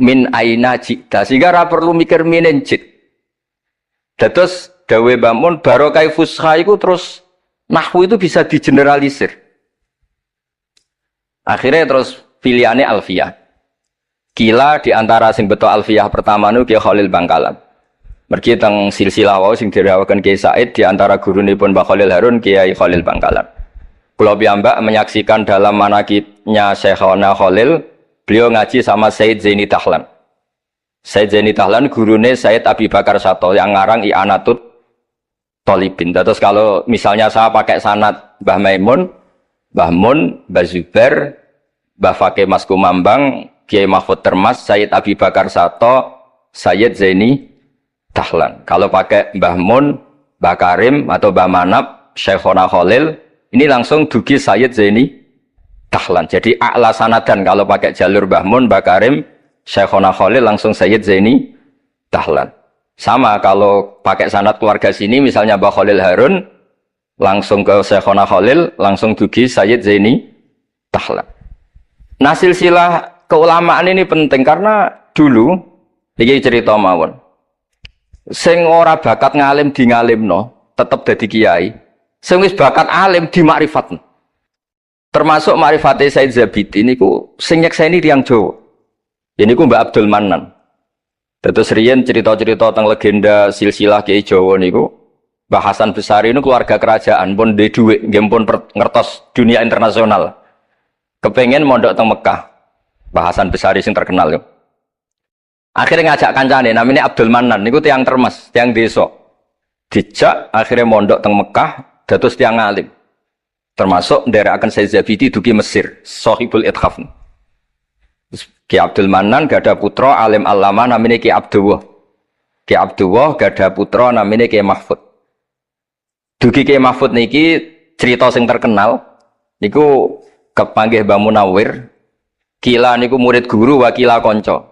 Min aina jita. Sehingga ora perlu mikir minen jit. Dados dawe Mbah Mun barokah fusha iku terus nahwu itu bisa digeneralisir. Akhirnya terus pilihannya alfiyah. Kila di antara sing beto alfiyah pertama niku Ki Khalil Bangkalan. Mergi teng silsilah wau sing dirawaken Kiai Said di antara gurunipun Mbah Khalil Harun Kiai Khalil Bangkalan. Kula piyambak menyaksikan dalam manaqibnya Syekhona Khalil, beliau ngaji sama Said Zaini Tahlan. Said Zaini Tahlan gurune Said Abi Bakar Sato yang ngarang I'anatut Thalibin. Terus kalau misalnya saya pakai sanad Mbah Maimun, Mbah Mun, Mbah Zubair, Mbah Fakih Mas Kumambang, Kiai Mahfud Termas, Said Abi Bakar Sato, Said Zaini Tahlan. Kalau pakai Mbah Mun, Mbah Karim atau Mbah Manap, Syekhona Khalil, ini langsung dugi Sayyid Zaini Tahlan. Jadi a'la sanadan kalau pakai jalur Mbah Mun, Mbah Karim, Syekhona Khalil langsung Sayyid Zaini Tahlan. Sama kalau pakai sanad keluarga sini misalnya Mbah Khalil Harun langsung ke Syekhona Khalil langsung dugi Sayyid Zaini Tahlan. Nah silsilah keulamaan ini penting karena dulu iki cerita mawon. Sing ora bakat ngalim di ngalimno, tetep dadi kiai. Sing wis bakat alim di makrifatno. Termasuk makrifate Said Zabidi niku sing nyekseni tiyang Jawa. Ya niku Mbak Abdul Mannan. Terus riyen cerita-cerita tentang legenda silsilah Kiai Jawa niku, Mbah Hasan Besari niku keluarga kerajaan pun ndek dhuwit, nggih pun ngertos dunia internasional. Kepengen mondok teng Mekah. Mbah Hasan Besari sing terkenal yo. Akhirnya ngajak kancane namanya Abdul Mannan niku tiyang Termas, tiyang desa. Dijak akhirnya mondok teng Mekah dados tiyang alim. Termasuk nderekaken Said Zabidi dugi Mesir, Shahibul Ithaf. Ki Abdul Mannan gada putra alim alama namanya Ki Abdullah. Ki Abdullah gada putra namanya Ki Mahfud. Dugi Ki Mahfud niki cerita sing terkenal niku kepanggih Mbah Munawir. Kila niku murid guru wakila konco.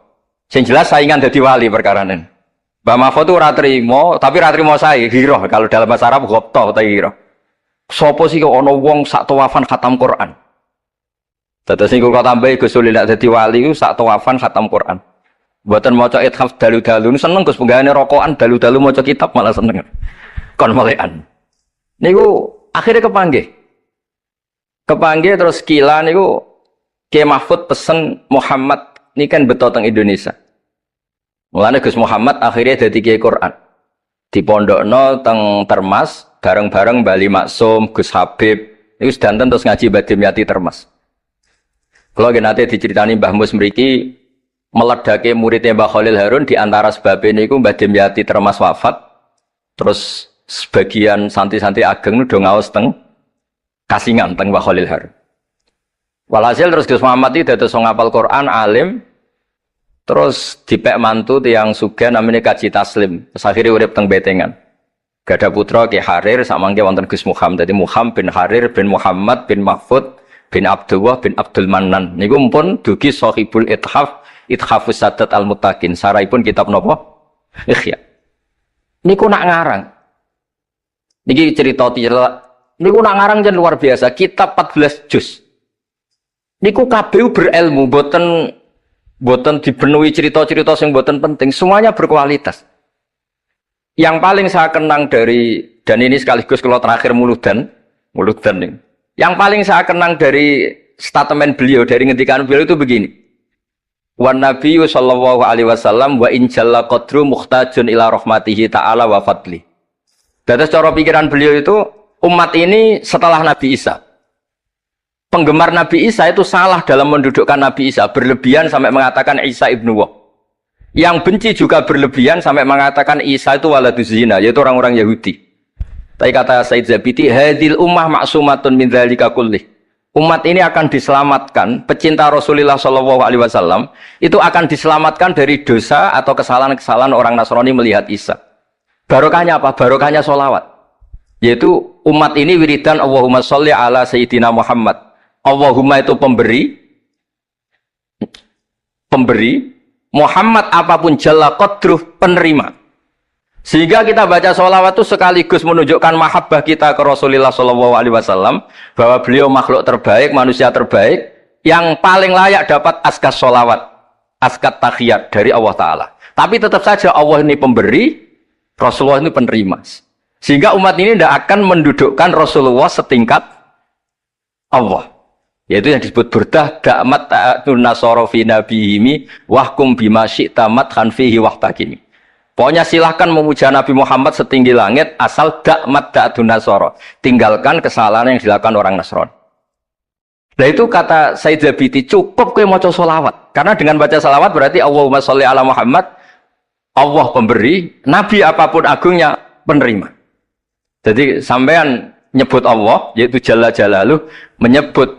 Sing jelas saingan dadi wali perkarane. Mbah Mahfud itu ora trimo, tapi ora trimo sae hiro. Kalau dalam bahasa Arab gopto ta hiro. Sopo sih kok ana wong sak tawafan khatam Quran. Dados niku kok tambahi Gus Uli nek dadi wali ku sak tawafan khatam Quran. Mboten maca ithaf dalu-dalu seneng Gus penggane rokokan dalu-dalu maca kitab malah seneng. Kon melekan. Niku akhirnya kepanggih. Kepanggih terus kila niku Kiai Mahfud pesen Muhammad ini kan betul teng Indonesia. Mulane Gus Muhammad akhirnya dadi Kiai Quran. Di pondokno teng Termas bareng-bareng Bali Maksum, Gus Habib. Niku sedanten terus ngaji Badim Yati Termas. Kalau nate diceritani Mbah Mus mriki meledake muridnya Mbah Khalil Harun di antara sebabnya niku Mbah Demyati termas wafat. Terus sebagian santri-santri ageng nu do ngaos teng kasingan teng Mbah Khalil Harun. Walhasil terus Gus Muhammad itu dados ngapal Quran alim. Terus dipek mantu tiyang sugih namanya Kaji Taslim. Terus akhirnya urip teng Betengan. Gada putra Ki Harir samangke wonten Gus Muhammad. Dadi Muhammad bin Harir bin Muhammad bin Mahfud bin Abdullah bin Abdul Manan. Niku pun dugi Shahibul Ithafus Sadat Al-Muttaqin. Saraipun kitab napa? Ikhya. Niku nak ngarang. Niki cerita niku nak ngarang jan luar biasa. Kitab 14 juz. Niku kabeh berilmu, boten dipenuhi cerita-cerita yang boten penting. Semuanya berkualitas. Yang paling saya kenang dari, dan ini sekaligus kalau terakhir muludan nih. Yang paling saya kenang dari statement beliau, dari ngendikan beliau itu begini. Wan Nabiyyu sallallahu alaihi wasallam wa in jalla qadru muhtajun ila rahmatihi ta'ala wa fadli. Dan cara pikiran beliau itu, umat ini setelah Nabi Isa. Penggemar Nabi Isa itu salah dalam mendudukkan Nabi Isa. Berlebihan sampai mengatakan Isa ibnu Wah. Yang benci juga berlebihan sampai mengatakan Isa itu waladuz zina, yaitu orang-orang Yahudi. Tapi kata Said Zabidi, hadil ummah maksumatun min dzalika kullih. Umat ini akan diselamatkan, pecinta Rasulullah Shallallahu Alaihi Wasallam itu akan diselamatkan dari dosa atau kesalahan-kesalahan orang Nasrani melihat Isa. Barokahnya apa? Barokahnya sholawat. Yaitu umat ini wiridan Allahumma sholli ala Sayyidina Muhammad. Allahumma itu pemberi, Muhammad apapun jalla qadruh penerima. Sehingga kita baca sholawat itu sekaligus menunjukkan mahabbah kita ke Rasulullah Shallallahu Alaihi Wasallam bahwa beliau makhluk terbaik, manusia terbaik yang paling layak dapat askas sholawat, askat takhiyat dari Allah Taala. Tapi tetap saja Allah ini pemberi, Rasulullah ini penerima. Sehingga umat ini tidak akan mendudukkan Rasulullah setingkat Allah. Yaitu yang disebut burdah da'mat ta'atun nasara fi nabihimi wahkum bima syi'ta madhan fihi wahtakimi. Pokoknya silahkan memuja Nabi Muhammad setinggi langit asal da'mat ta'atun nasara. Tinggalkan kesalahan yang dilakukan orang Nasrani. Nah itu kata Said Zabidi, cukup kowe maca sholawat. Karena dengan baca sholawat berarti Allahumma sholli ala Muhammad, Allah pemberi, Nabi apapun agungnya penerima. Jadi sampean nyebut Allah, yaitu Jalla Jalaluh, menyebut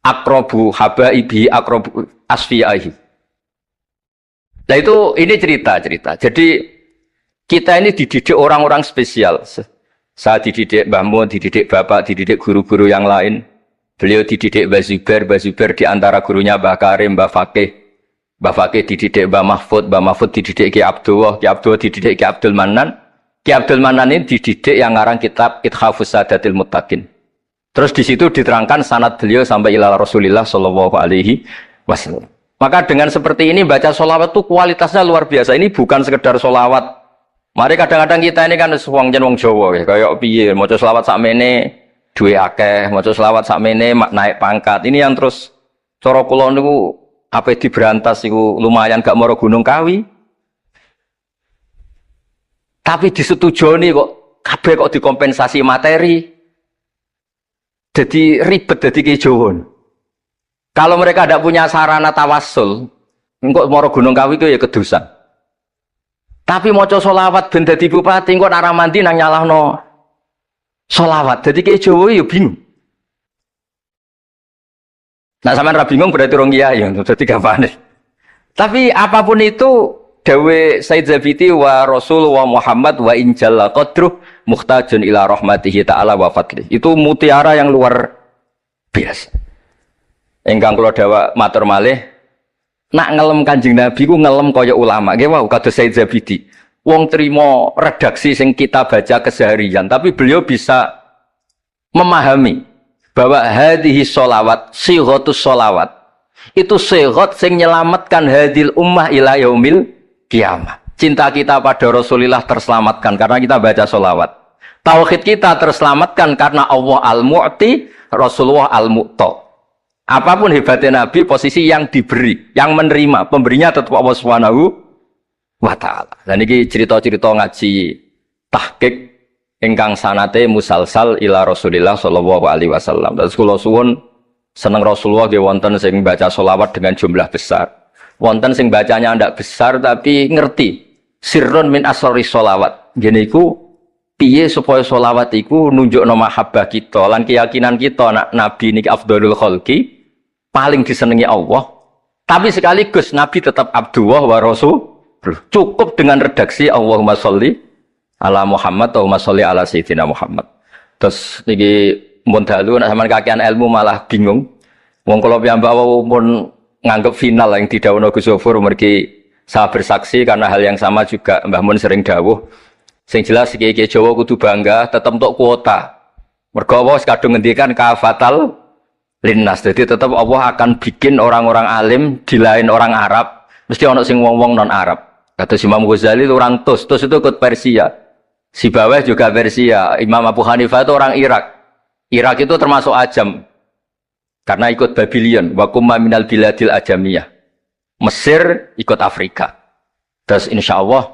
akrobu habaibi akrobu asfiyahi. Nah itu ini cerita. Jadi kita ini dididik orang-orang spesial. Saya dididik Mbah Mun, dididik Bapak, dididik guru-guru yang lain. Beliau dididik Mbah Zubair di antara gurunya Mbah Karim, Mbah Fakih. Mbah Fakih dididik Mbah Mahfud dididik Ki Abdullah dididik Ki Abdul Manan. Ki Abdul Manan ini dididik yang ngarang kitab Ithafus Sadatil Muttaqin. Terus di situ diterangkan sanad beliau sampai ila Rasulillah Shallallahu Alaihi Wasallam. Maka dengan seperti ini baca sholawat itu kualitasnya luar biasa. Ini bukan sekedar sholawat. Mari kadang-kadang kita ini kan wong Jawa, kayak piye, maca sholawat sakmene duwe akeh, maca sholawat sakmene naik pangkat. Ini yang terus cara kula niku apa diberantas iku lumayan gak maro Gunung Kawi. Tapi disetujoni kok kabeh kok dikompensasi materi. Jadi ribet jadi kejauhan. Kalau mereka tidak punya sarana tawassul, engkau moro Gunung Kawi itu ya kedusan. Tapi maca sholawat ben dadi bupati, engkau nara mandi nang nyalahno sholawat. Jadi kejauhan ya bingung. Nah sampean ra bingung berarti rong kiai, jadi gampang. Tapi apapun itu, dawe Said Zabidi wa Rasul wa Muhammad wa injalla qadruh muhtajun ila rahmatihi ta'ala wa fadli. Itu mutiara yang luar biasa. Engkang kula dawa matur malih, nak ngelem Kanjeng Nabi ku ngelem kaya ulama. Nggih wau kados Said Zabidi. Wong trimo redaksi sing kita baca keseharian, tapi beliau bisa memahami bahwa hadhihi sholawat, sighatus sholawat. Itu sighat sing nyelametkan hadil ummah ila yaumil kiamah. Cinta kita pada Rasulullah terselamatkan karena kita baca sholawat. Tauhid kita terselamatkan karena Allah al-mu'ti, Rasulullah al-mu'ta. Apapun hebatnya Nabi, posisi yang diberi, yang menerima, pemberinya tetap Allah Subhanahu wa ta'ala. Dan ini cerita-cerita ngaji tahqiq ingkang sanate musalsal ila Rasulillah sallallahu alaihi wasallam. Dan kula suwun Seneng Rasulullah nggih wonten sing baca sholawat dengan jumlah besar. Wonten sing bacanya ndak besar tapi ngerti. Sirrun min asrori sholawat. Ngene iku piye supaya sholawat iku nunjukno mahabbah kita lan keyakinan kita nak Nabi niki afdhalul khalqi, paling disenengi Allah. Tapi sekaligus Nabi tetap Abdullah wa Rasul. Cukup dengan redaksi Allahumma sholli ala Muhammad, Allahumma sholli ala Sayyidina Muhammad. Terus niki mun dalu nek sampean kakean ilmu malah bingung. Wong kula piyambak pun nganggep final yang didhawuhna Gus Zofur mergi saya bersaksi karena hal yang sama juga Mbah Mun sering dawuh. Sing jelas iki Jawa kudu bangga tetep untuk kuota. Mergo Allah kadung ngendikan kafatal linnas. Jadi tetap Allah akan bikin orang-orang alim di lain orang Arab, mesti ono sing wong-wong non Arab. Kata Imam Ghazali itu orang Tus itu ikut Persia. Sibawayh juga Persia. Imam Abu Hanifah itu orang Irak. Irak itu termasuk Ajam. Karena ikut Babylon. Wa kumma minal biladil ajamiyah. Mesir ikut Afrika. Terus insya Allah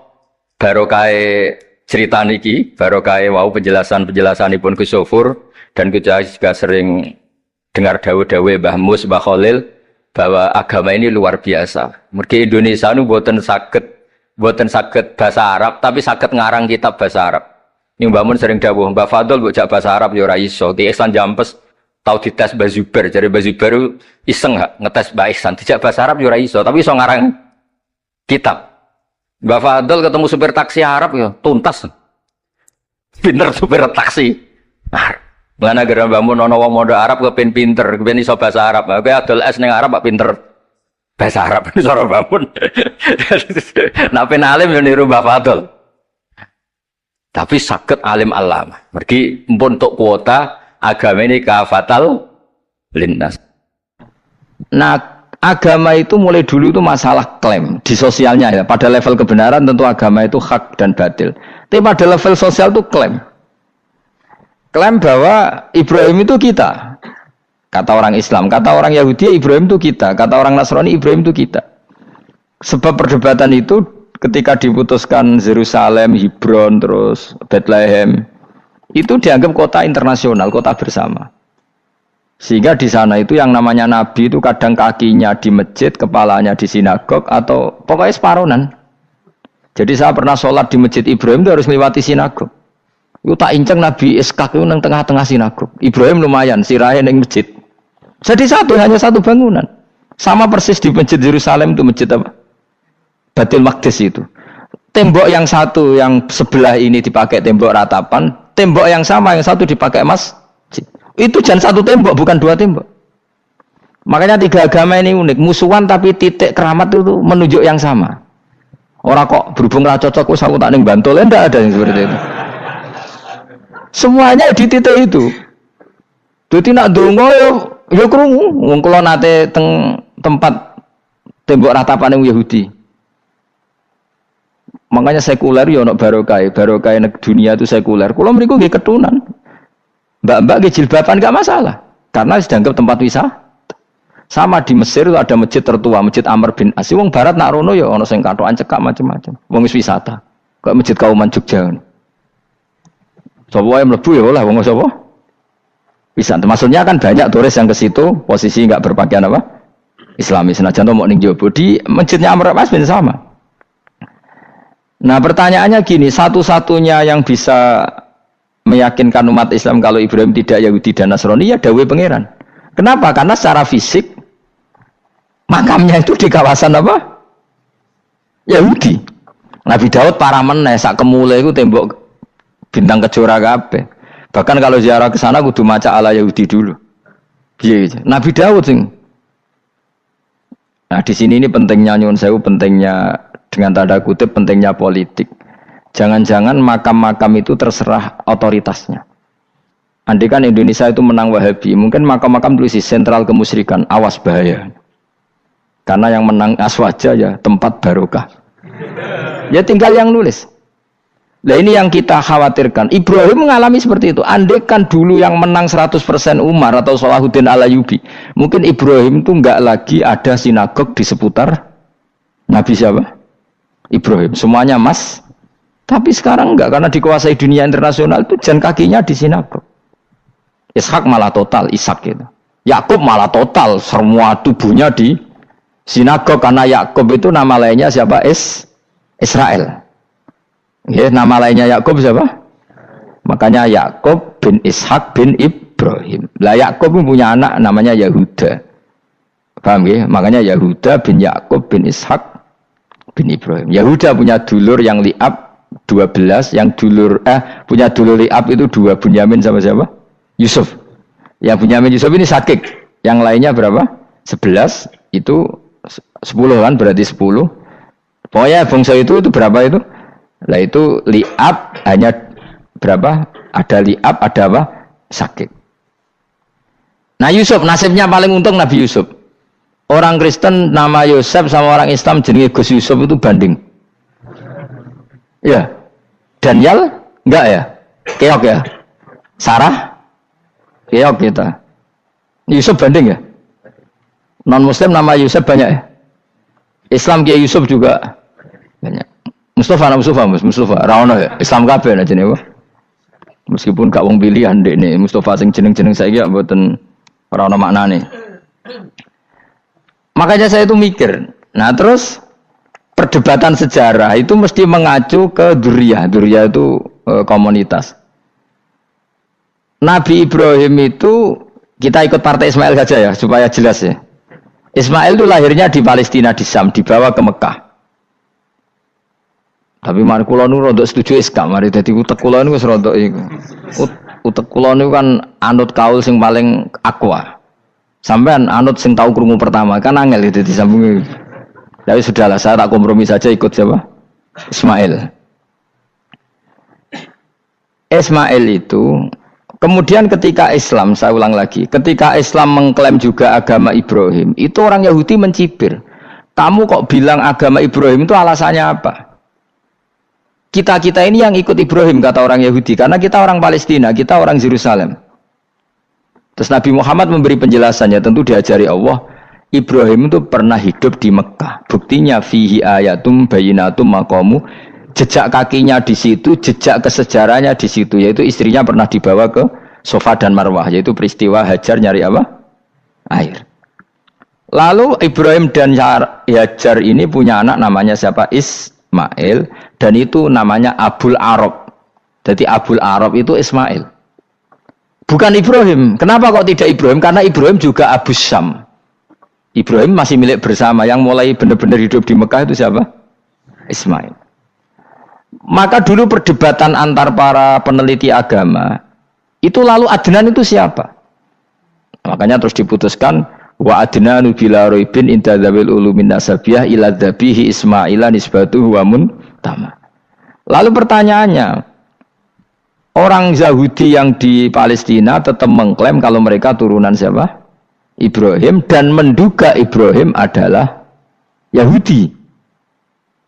barokah cerita niki, barokah wow penjelasanipun Gus Zofur dan kita juga sering dengar dawuh-dawuh Mbah Mus, Mbah Khalil bahwa agama ini luar biasa. Mergi Indonesia nu boten saged bahasa Arab tapi saged ngarang kitab bahasa Arab. Ini Mbah Mun sering dawuh, Mbah Fadl bocah bahasa Arab ya ora iso. Di Ihsan Jampes tau dites Mbah Zubair, jare Mbah Zubair iseng gak ngetes Mbah Ihsan, dijak bahasa Arab ya ora iso, tapi iso ngarang kitab. Mbah Fadl ketemu supir taksi Arab ya tuntas. Pinter supir taksi. Nah, mana gara Mbah Mun ana wong mondok Arab kepen pinter, kepen iso bahasa Arab. Kowe adol es ning Arab kok pinter bahasa Arab ini cara Mbah Mun. Nek pen alim yo niru Mbah Fadl. Tapi saged alim alam. Mergi mpun untuk kuota agama ini kafatal linnas. Nah, agama itu mulai dulu itu masalah klaim di sosialnya ya. Pada level kebenaran tentu agama itu hak dan batil. Tapi pada level sosial itu klaim. Klaim bahwa Ibrahim itu kita. Kata orang Islam, kata orang Yahudi Ibrahim itu kita, kata orang Nasrani Ibrahim itu kita. Sebab perdebatan itu ketika diputuskan Yerusalem, Hebron, terus Bethlehem, itu dianggap kota internasional, kota bersama. Sehingga di sana itu yang namanya Nabi itu kadang kakinya di masjid, kepalanya di sinagog, atau pokoknya separonan. Jadi saya pernah sholat di masjid Ibrahim itu harus melewati sinagog. Itu tak inceng Nabi Iskak itu nang tengah-tengah sinagog. Ibrahim lumayan, sirahe ning masjid. Jadi hanya satu bangunan. Sama persis di masjid Yerusalem itu masjid apa? Baitul Maqdis itu. Tembok yang satu yang sebelah ini dipakai tembok ratapan, tembok yang sama yang satu dipakai masjid. Itu jangan satu tembok, bukan dua tembok. Makanya tiga agama ini unik, musuhan tapi titik keramat itu menunjuk yang sama. Orang kok berhubung ra cocok wis aku tak ning Bantul, enggak ada yang seperti itu. Semuanya di titik itu. Dadi nak ndonga yo krungu, wong kula nate teng tempat tembok ratapan Yahudi. Makanya sekuler ya ono barokah dunia itu sekuler. Kula mriku nggih ketunan. Mbak-mbak nggih jilbaban enggak masalah karena dianggap tempat wisata. Sama di Mesir itu ada masjid tertua, Masjid Amr bin As. Wong barat nak rono ya ono sing katokan cekak macam-macam. Wong wis wisata. Kayak Masjid Kauman Jogja. Sapa wae mlebu ya oleh wong sapa? Wisata. Maksudnya kan banyak turis yang ke situ posisi enggak berpakaian apa? Islami. Senajan to mau ning Jowo di Masjidnya Amr bin As sama. Nah pertanyaannya gini, satu-satunya yang bisa meyakinkan umat Islam kalau Ibrahim tidak Yahudi dan Nasrani ya dawuh pangeran. Kenapa? Karena secara fisik makamnya itu di kawasan apa? Yahudi. Nabi Daud para meneh sak kemule itu tembok bintang kejora kabeh. Bahkan kalau ziarah ke sana kudu maca ala Yahudi dulu. Piye Nabi Daud sing. Nah di sini ini pentingnya nyuwun sewu, pentingnya dengan tanda kutip pentingnya politik. Jangan-jangan makam-makam itu terserah otoritasnya. Andai kan Indonesia itu menang Wahabi, mungkin makam-makam tulis sentral kemusyrikan, awas bahaya. Karena yang menang Aswaja ya tempat barokah. Ya tinggal yang nulis. Nah ini yang kita khawatirkan. Ibrahim mengalami seperti itu. Andai kan dulu yang menang 100% Umar atau Salahuddin Al-Ayyubi, mungkin Ibrahim itu enggak lagi ada sinagog di seputar Nabi siapa? Ibrahim, semuanya mas. Tapi sekarang enggak, karena dikuasai dunia internasional itu jan kakinya di sinagog. Ishak malah total Ishak gitu. Yakub malah total semua tubuhnya di sinagog karena Yakub itu nama lainnya siapa? Israel. Ya, nama lainnya Yakub siapa? Makanya Yakub bin Ishak bin Ibrahim. Lah Yakub punya anak namanya Yahuda. Paham ya? Makanya Yahuda bin Yakub bin Ishak bin Ibrahim. Yahuda punya dulur yang li'ab 12, yang punya dulur li'ab itu 2, Bunyamin sama siapa? Yusuf. Yang Bunyamin Yusuf ini sakit. Yang lainnya berapa? 11, itu 10 kan, berarti 10. Pokoknya bangsa itu berapa itu? Lah itu li'ab hanya berapa? Ada li'ab, ada apa? Sakit. Nah Yusuf, nasibnya paling untung Nabi Yusuf. Orang Kristen nama Yosef sama orang Islam jenenge Gus Yusuf itu banding. Ya. Daniel enggak ya? Keok ya? Sarah? Keok kita. Yusuf banding ya? Non Muslim nama Yusuf banyak ya? Islam Kiai Yusuf juga banyak. Mustafa Raono ya? Islam kabeh nah jenenge. Meskipun gak wong pilihan dek nih Mustafa sing jeneng-jeneng saiki mboten ora ana maknane. Makanya saya itu mikir. Nah terus perdebatan sejarah itu mesti mengacu ke Duriyah. Duriyah itu komunitas. Nabi Ibrahim itu kita ikut partai Ismail saja ya supaya jelas ya. Ismail itu lahirnya di Palestina di Syam, dibawa ke Mekah. Tapi mari kula nu rodok setuju Islam, mari dadi utek kula niku wis rodok iku. Utek kula niku kan anut kaul sing paling akwa. Sampean anut sing tahu krungu pertama kan angel itu disambungi. Tapi sudahlah saya tak kompromi saja ikut siapa? Ismail. Ismail itu kemudian ketika Islam, saya ulang lagi, ketika Islam mengklaim juga agama Ibrahim, itu orang Yahudi mencibir. Kamu kok bilang agama Ibrahim itu alasannya apa? Kita ini yang ikut Ibrahim kata orang Yahudi karena kita orang Palestina, kita orang Yerusalem. Terus Nabi Muhammad memberi penjelasannya, tentu diajari Allah, Ibrahim itu pernah hidup di Mekah. Buktinya fihi ayatum bayinatum maqamu, jejak kakinya di situ, jejak kesejarahnya di situ, yaitu istrinya pernah dibawa ke Safa dan Marwah, yaitu peristiwa Hajar nyari apa? Air. Lalu Ibrahim dan Hajar ini punya anak namanya siapa? Ismail, dan itu namanya Abul Arab. Jadi Abul Arab itu Ismail. Bukan Ibrahim. Kenapa kok tidak Ibrahim? Karena Ibrahim juga Abu Syam. Ibrahim masih milik bersama. Yang mulai benar-benar hidup di Mekah itu siapa? Ismail. Maka dulu perdebatan antar para peneliti agama, itu lalu Adnan itu siapa? Makanya terus diputuskan, wa adnanu bila roibin inda dzawil ulumin nasabiyah ila dzabihi Ismaila nisbatuhu wa muntama. Lalu pertanyaannya, orang Yahudi yang di Palestina tetap mengklaim kalau mereka turunan siapa? Ibrahim, dan menduga Ibrahim adalah Yahudi.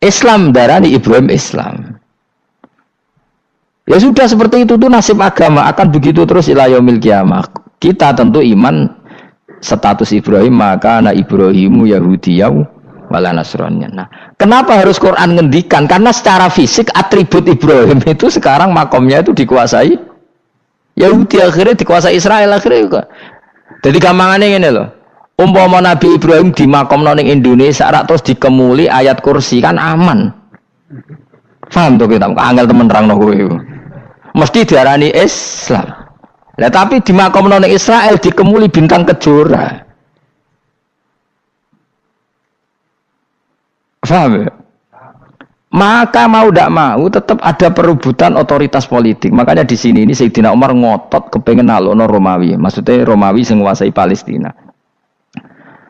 Islam darani Ibrahim Islam. Ya sudah seperti itu tuh nasib agama akan begitu terus ila yaumil qiyamah. Kita tentu iman status Ibrahim, maka anak Ibrahimu Yahudiyau wala Nasraniyah. Nah, kenapa harus Quran ngendikan? Karena secara fisik atribut Ibrahim itu sekarang makomnya itu dikuasai Yahudi, akhirnya dikuasai Israel akhirnya juga. Jadi gampangannya ini loh. Umpama Nabi Ibrahim di makom ning Indonesia terus dikemuli ayat kursi kan aman. Paham tuh kita? Angel temen terang kowe iku. Mesti diarani Islam. Lah tapi di makom ning Israel dikemuli bintang kejora. Paham ya? Maka mau tidak mau tetap ada perebutan otoritas politik. Makanya di sini ini Sayyidina Umar ngotot kepengen nalono Romawi. Maksudnya Romawi yang menguasai Palestina.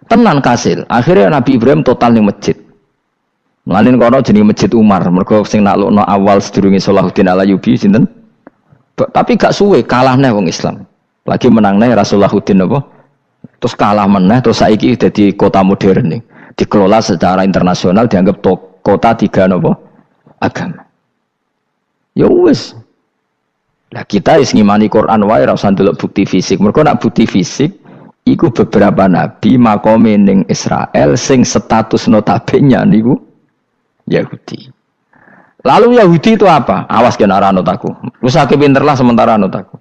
Tenan kasil. Akhirnya Nabi Ibrahim total ning masjid. Mlanin kono jenenge Masjid Umar. Mergo sing nalono awal sedurunge Salahuddin Al-Ayyubi sinten? Tapi gak suwe kalah neh wong Islam. Lagi menang neh Rasulullahuddin apa? Terus kalah meneh terus saiki dadi kota modern nih. Dikelola secara internasional dianggap kota tiga nopo agama. Ya wis. Lah kita wis ngimani Quran wae ora usah ndelok bukti fisik. Mergo nak bukti fisik iku beberapa nabi makome ning Israel sing status notabene niku Yahudi. Lalu Yahudi itu apa? Awas kena anut aku. Wis akeh pinter lah sementara anut aku.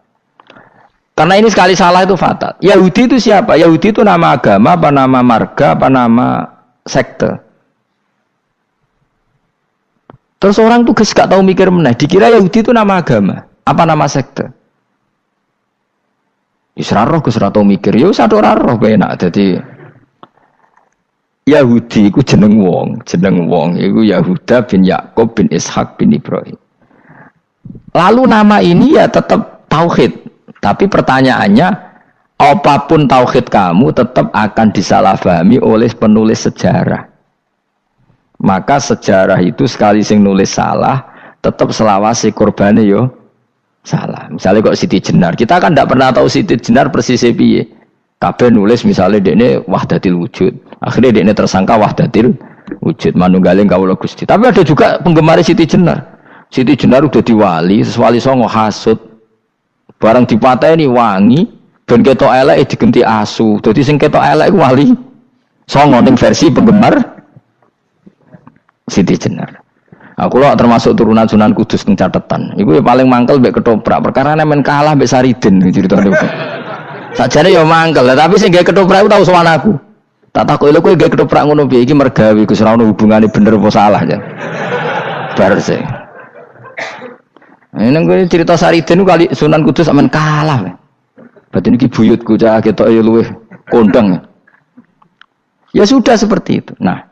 Karena ini sekali salah itu fatal. Yahudi itu siapa? Yahudi itu nama agama, apa nama marga, apa nama sekte. Terus orang tuh gak tahu mikir meneh, dikira Yahudi itu nama agama, apa nama sekte. Isra roh Gus ra tau mikir, ya wis ora roh enak dadi Yahudi iku jeneng wong iku Yahuda bin Yakub bin Ishak bin Ibrahim. Lalu nama ini ya tetap tauhid. Tapi pertanyaannya, apapun tauhid kamu tetap akan disalahpahami oleh penulis sejarah. Maka sejarah itu sekali sing nulis salah, tetap selawase korbane yo salah. Misalnya kok Siti Jenar, kita kan tidak pernah tahu Siti Jenar persis piye. Kabeh nulis misalnya dekne wahdatil wujud. Akhirnya dekne tersangka wahdatil wujud manunggaling kawula Gusti. Tapi ada juga penggemar Siti Jenar. Siti Jenar udah diwali, seswali songo hasud. Barang dipateni wangi, ben ketok elek digenti asu. Dadi sing ketok elek iku wali songo ning versi penggemar Siti Jenar. Aku lho termasuk turunan Sunan Kudus ning catetan. Iku ya paling mangkel mbek ketoprak. Perkara men kalah mbek Saridin ceritane. Sakjane ya mangkel, tapi sing gawe ketoprak iku tau sowan aku. Tak takoki lho kowe gawe ketoprak ngono piye iki mergawe Gus ora ono hubungane bener apa salah ya. Bar sih. Ini gue cerita Saridin kali Sunan Kudus aman kalah. Berarti ini buyutku cah ketok ya luweh kondang. Ya sudah seperti itu. Nah,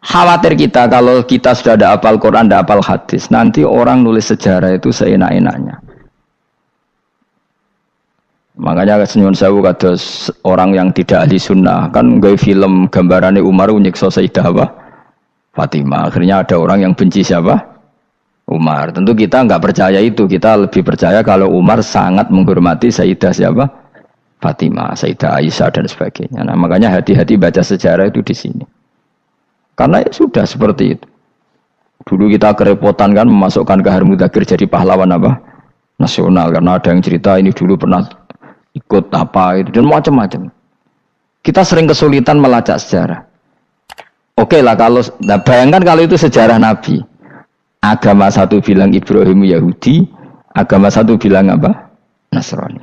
khawatir kita kalau kita sudah ada hafal Quran, ada hafal hadis, nanti orang nulis sejarah itu seenak-enaknya. Makanya senyum sewu kados orang yang tidak ahli sunnah kan gawe film gambarannya Umar nyiksa Sayyidah Fatimah. Akhirnya ada orang yang benci siapa? Umar. Tentu kita nggak percaya itu. Kita lebih percaya kalau Umar sangat menghormati Sayyidah siapa? Fatimah, Sayyidah Aisyah dan sebagainya. Nah, makanya hati-hati baca sejarah itu di sini. Karena ya sudah seperti itu. Dulu kita kerepotan kan memasukkan Kahar Mudzakkir jadi pahlawan apa? Nasional karena ada yang cerita ini dulu pernah ikut apa itu dan macam-macam. Kita sering kesulitan melacak sejarah. Oke lah kalau bayangkan kalau itu sejarah Nabi. Agama satu bilang Ibrahim Yahudi, agama satu bilang apa? Nasrani.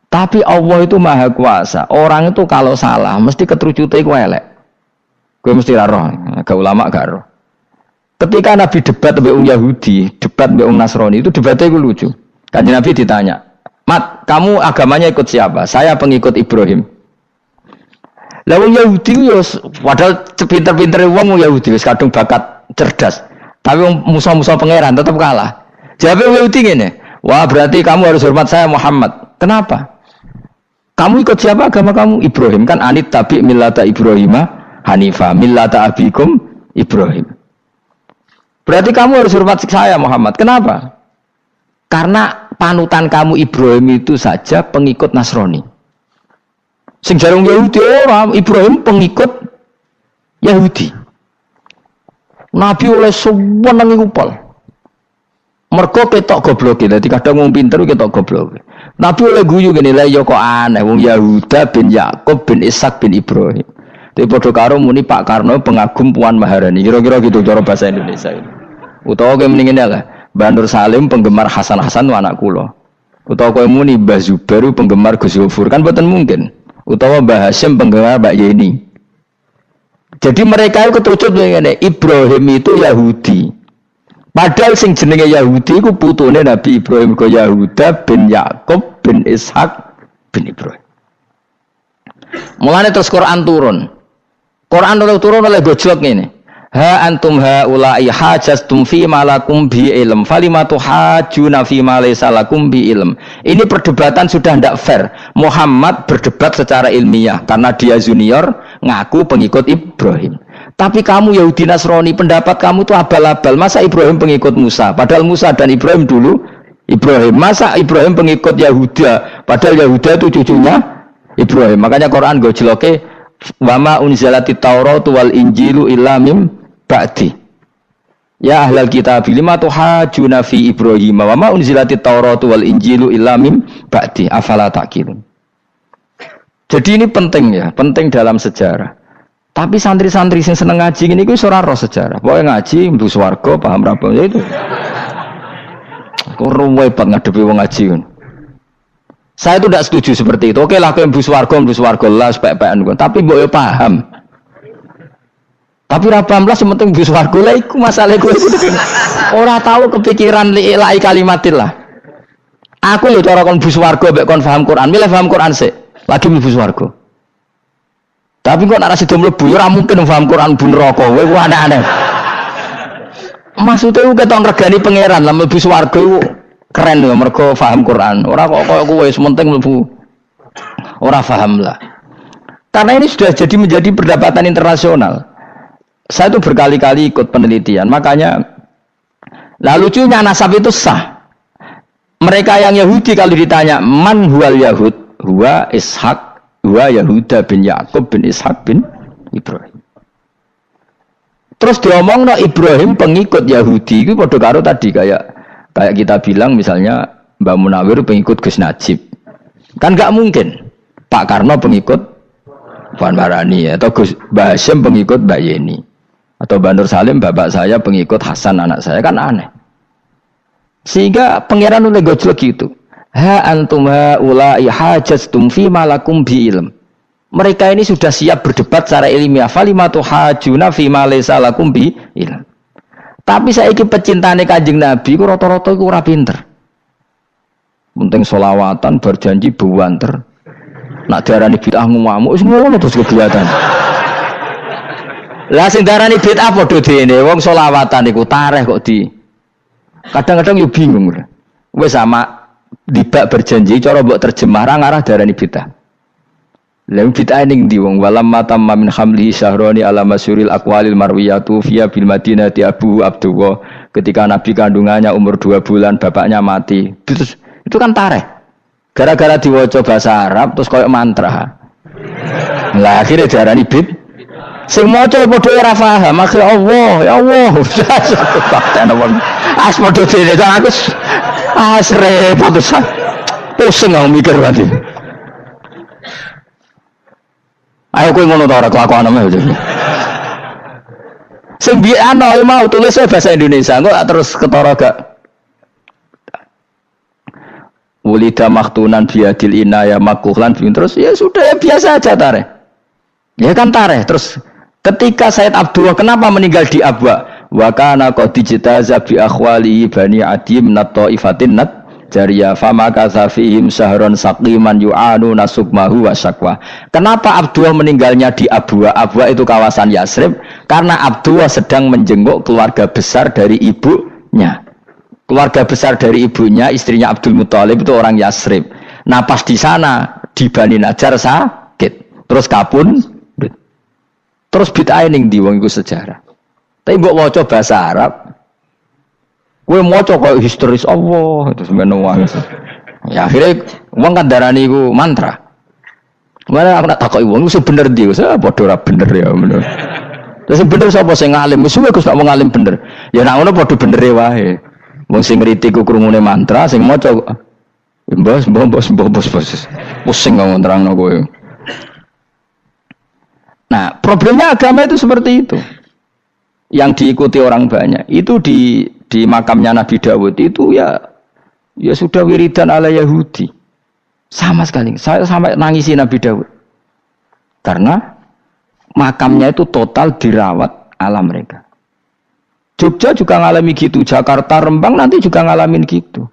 Tapi Allah itu maha kuasa. Orang itu kalau salah mesti keterucute iku elek. Kowe mesti ra roh, agak ulama gak roh. Ketika Nabi debat mbek Yahudi, debat mbek Nasrani itu debatnya iku lucu. Kanjeng Nabi ditanya, "Mat, kamu agamanya ikut siapa?" "Saya pengikut Ibrahim." Lah wong Yahudi yo padahal pinter-pintere wong Yahudi wis kadung bakat cerdas. Tapi musuh-musuh pangeran tetap kalah. Jawabnya Yahudi ngene, "Wah, berarti kamu harus hormat saya Muhammad." "Kenapa?" "Kamu ikut siapa agama kamu?" "Ibrahim." "Kan anit tabi millata Ibrahimah Hanifah millata abikum Ibrahim." "Berarti kamu harus hormat saya Muhammad." "Kenapa?" "Karena panutan kamu Ibrahim itu saja pengikut Nasrani." Sing jarung Yahudi orang Ibrahim pengikut Yahudi. Nabi oleh sewenang iku pol. Mergo ketok gobloke. Dadi kadang wong pinter ketok gobloke. Nabi oleh guyu ngene lha ya kok aneh wong Yahuda bin Yakub bin Ishak bin Ibrahim. Dadi padha karo muni Pak Karno pengagum Puan Maharani. Kira-kira gitu cara bahasa Indonesia itu. Utawa kowe mending ngene lah. Mbah Nur Salim penggemar Hasan Hasan anak kula. Utawa kowe muni Mbah Zubair penggemar Gus Yofur kan boten mungkin. Utawa Mbah Hasyim penggemar Mbak Yeni. Jadi mereka itu ketucut ngene, Ibrahim itu Yahudi. Padahal sing jenenge Yahudi iku putune Nabi Ibrahim ko Yahuda bin Yakub bin Ishak bin Ibrahim. Mulane terus Quran turun. Quran turun oleh gojlok ngene. Ha antum haula'i hajastum fi ma lakum bi ilm falimatu hajuna fi ma laysa lakum bi ilm. Ini perdebatan sudah tidak fair. Muhammad berdebat secara ilmiah karena dia junior ngaku pengikut Ibrahim. Tapi kamu Yahudi Nasrani pendapat kamu itu abal-abal. Masa Ibrahim pengikut Musa? Padahal Musa dan Ibrahim dulu Ibrahim. Masa Ibrahim pengikut Yahuda? Padahal Yahuda itu cucunya Ibrahim. Makanya Quran gojloke wa ma unzilatit Tauratu wal Injilu illa mim ba'di. Ya ahlal kitab lima tuhajuna fi Ibrahim wa ma unzilatit Tauratu wal Injilu illa mim ba'di afala taqilun. Jadi ini penting ya, penting dalam sejarah. Tapi santri-santri yang seneng ngaji ini ku ora roh sejarah. Pokoke ngaji mlebu swarga paham ra apa ya itu. Kok ruwet banget ngadepi wong ngaji. Saya itu tidak setuju seperti itu. Oke lah, kau mlebu swarga lah sepek-pekan. Tapi mbok yo paham. Tapi ra paham lah sementing mlebu swarga lah iku masalah kowe. Ora tahu kepikiran li'ilai kalimatillah. Aku lho cara kon mlebu swarga mbek kon paham Quran, milih paham Quran sik. Lagi mlebu swarga. Tapi kok nek ra sida mlebu ora mungkin paham Quran bu neraka. Kowe ku aneh-aneh. Maksudnya ku keton regani pangeran lah mlebu swarga iku keren lho mergo paham Quran. Ora kok koyo kowe sementing mlebu ora paham lah. Karena ini sudah jadi menjadi perdebatan internasional. Saya itu berkali-kali ikut penelitian, makanya lah lucunya nasab itu sah. Mereka yang Yahudi kalau ditanya man huwal Yahud, huwa Ishak, huwa Yahuda bin Yakub bin Ishak bin Ibrahim. Terus diomong no Ibrahim pengikut Yahudi itu padha karo tadi kayak kita bilang misalnya Mbak Munawir pengikut Gus Najib. Kan nggak mungkin Pak Karno pengikut Puan Marani atau Gus Mbah Hasyim pengikut Mbak Yeni. Atau Mbak Nur Salim, bapak saya pengikut Hasan anak saya, kan aneh. Sehingga pangeran oleh gojlek gitu. Ha antum haula'i hajastum fi malakum bi ilm. Mereka ini sudah siap berdebat secara ilmiah. Falimatu hajuna fi ma laysa lakum bi ilm. Tapi saiki pecintane Kanjeng Nabi ku rata-rata iku ora pinter. Penting selawatan berjanji buwanter. Nak diarani bid'ah ngamuk wis ngono terus kegiatan. Lah sing darani bid'ah padha dene wong selawatan iku tareh kok di. Kadang-kadang yo bingung. Wis sama dibak berjanji cara mbok terjemah ra ngarah darani bid'ah. Lah bid'ah ning ndi wong walam matam min hamlihi syahrani ala masyuril aqwalil marwiyatu fiya bil madinati Abu Abdullah ketika Nabi kandungannya umur 2 bulan bapaknya mati. Terus itu kan tareh. Gara-gara diwaca bahasa Arab terus koyo mantra. Lah akhirnya diarani bid'ah. Sing maca padha ora paham, akhire Allah, ya Allah. As padha dene aku repot pisan. Pusing aku mikir berarti. Ayo kowe ngono ta ora kelakuanmu aja. Sing biyen ana mau tulis bahasa Indonesia, kok terus ketara gak. Wulida maktunan biadil inaya makuhlan terus ya sudah ya biasa aja tareh. Ya kan tareh terus ketika Said Abdullah kenapa meninggal di Abwa? Wa kana qad dijtaza bi akhwali bani adim nat taifatin nat jariyah fama kasafihim sahron saqiman yu'anu nasukmahu wa syakwa. Kenapa Abdullah meninggalnya di Abwa? Abwa itu kawasan Yasrib karena Abdullah sedang menjenguk keluarga besar dari ibunya. Keluarga besar dari ibunya, istrinya Abdul Muthalib itu orang Yasrib. Nah pas di sana di Bani Najjar sakit, terus kapun, terus bid'ah ning ndi wong iku sejarah. Tapi mbok waca bahasa Arab, kowe maca koyo historis Allah terus ngono wae. Ya akhirnya wong kan darani iku mantra. Mana aku nak takoki wong iku bener ndi, saya padha ora bener ya bener. Terus bener sapa sing ngalim? Wis Gus tak mau ngalim bener. Ya nek ngono padha benere wae. Wong sing ngritik ku krungune mantra, sing maca bos. Pusing ngomong terangno kowe. Nah, problemnya agama itu seperti itu. Yang diikuti orang banyak. Itu di makamnya Nabi Dawud itu ya sudah wiridan ala Yahudi. Sama sekali. Saya sampai nangisi Nabi Dawud. Karena makamnya itu total dirawat ala mereka. Jogja juga ngalami gitu, Jakarta, Rembang nanti juga ngalamin gitu.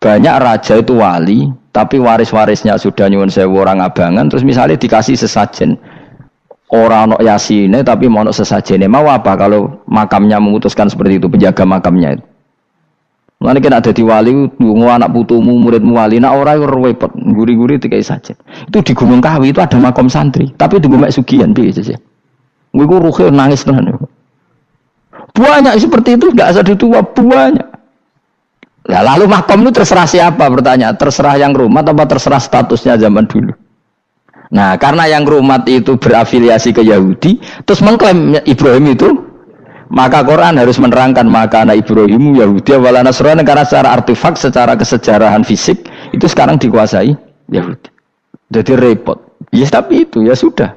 Banyak raja itu wali, tapi waris-warisnya sudah nyuwun sewu orang abangan, terus misalnya dikasih sesajen. Orang ono yasine tapi mau ono sesajene. Mau apa kalau makamnya memutuskan seperti itu, penjaga makamnya itu. Mulane kena dadi wali ndonga anak putumu, muridmu wali, nek ora repot, guri-guri dikai sajen. Itu di Gunung Kawi itu ada makam santri, tapi di Gunung Sugihan piye sih. Kowe iku ruhe nangis tenan. Banyak seperti itu, tidak ada tua banyak. Nah, lalu makam itu terserah siapa pertanyaan? Terserah yang rumat apa terserah statusnya zaman dulu? Nah, karena yang rumat itu berafiliasi ke Yahudi, terus mengklaim Ibrahim itu, maka Quran harus menerangkan maka anak Ibrahim Yahudi wala Nasrani karena secara artefak, secara kesejarahan fisik itu sekarang dikuasai Yahudi. Jadi repot. Ya tapi itu ya sudah.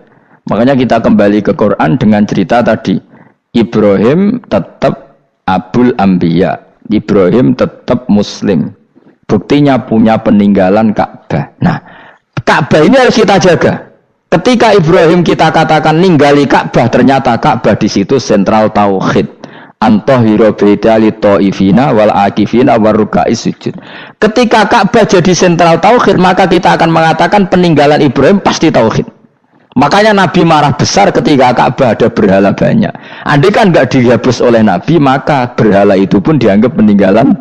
Makanya kita kembali ke Quran dengan cerita tadi. Ibrahim tetap Abul Anbiya. Ibrahim tetap Muslim. Buktinya punya peninggalan Ka'bah. Nah, Ka'bah ini harus kita jaga. Ketika Ibrahim kita katakan ninggali Ka'bah, ternyata Ka'bah di situ sentral tauhid. Antahira bidali ta'ifina wal akifina waruka'is sujud. Ketika Ka'bah jadi sentral tauhid, maka kita akan mengatakan peninggalan Ibrahim pasti tauhid. Makanya Nabi marah besar ketika Ka'bah ada berhala banyak. Andai kan nggak dihapus oleh Nabi, maka berhala itu pun dianggap peninggalan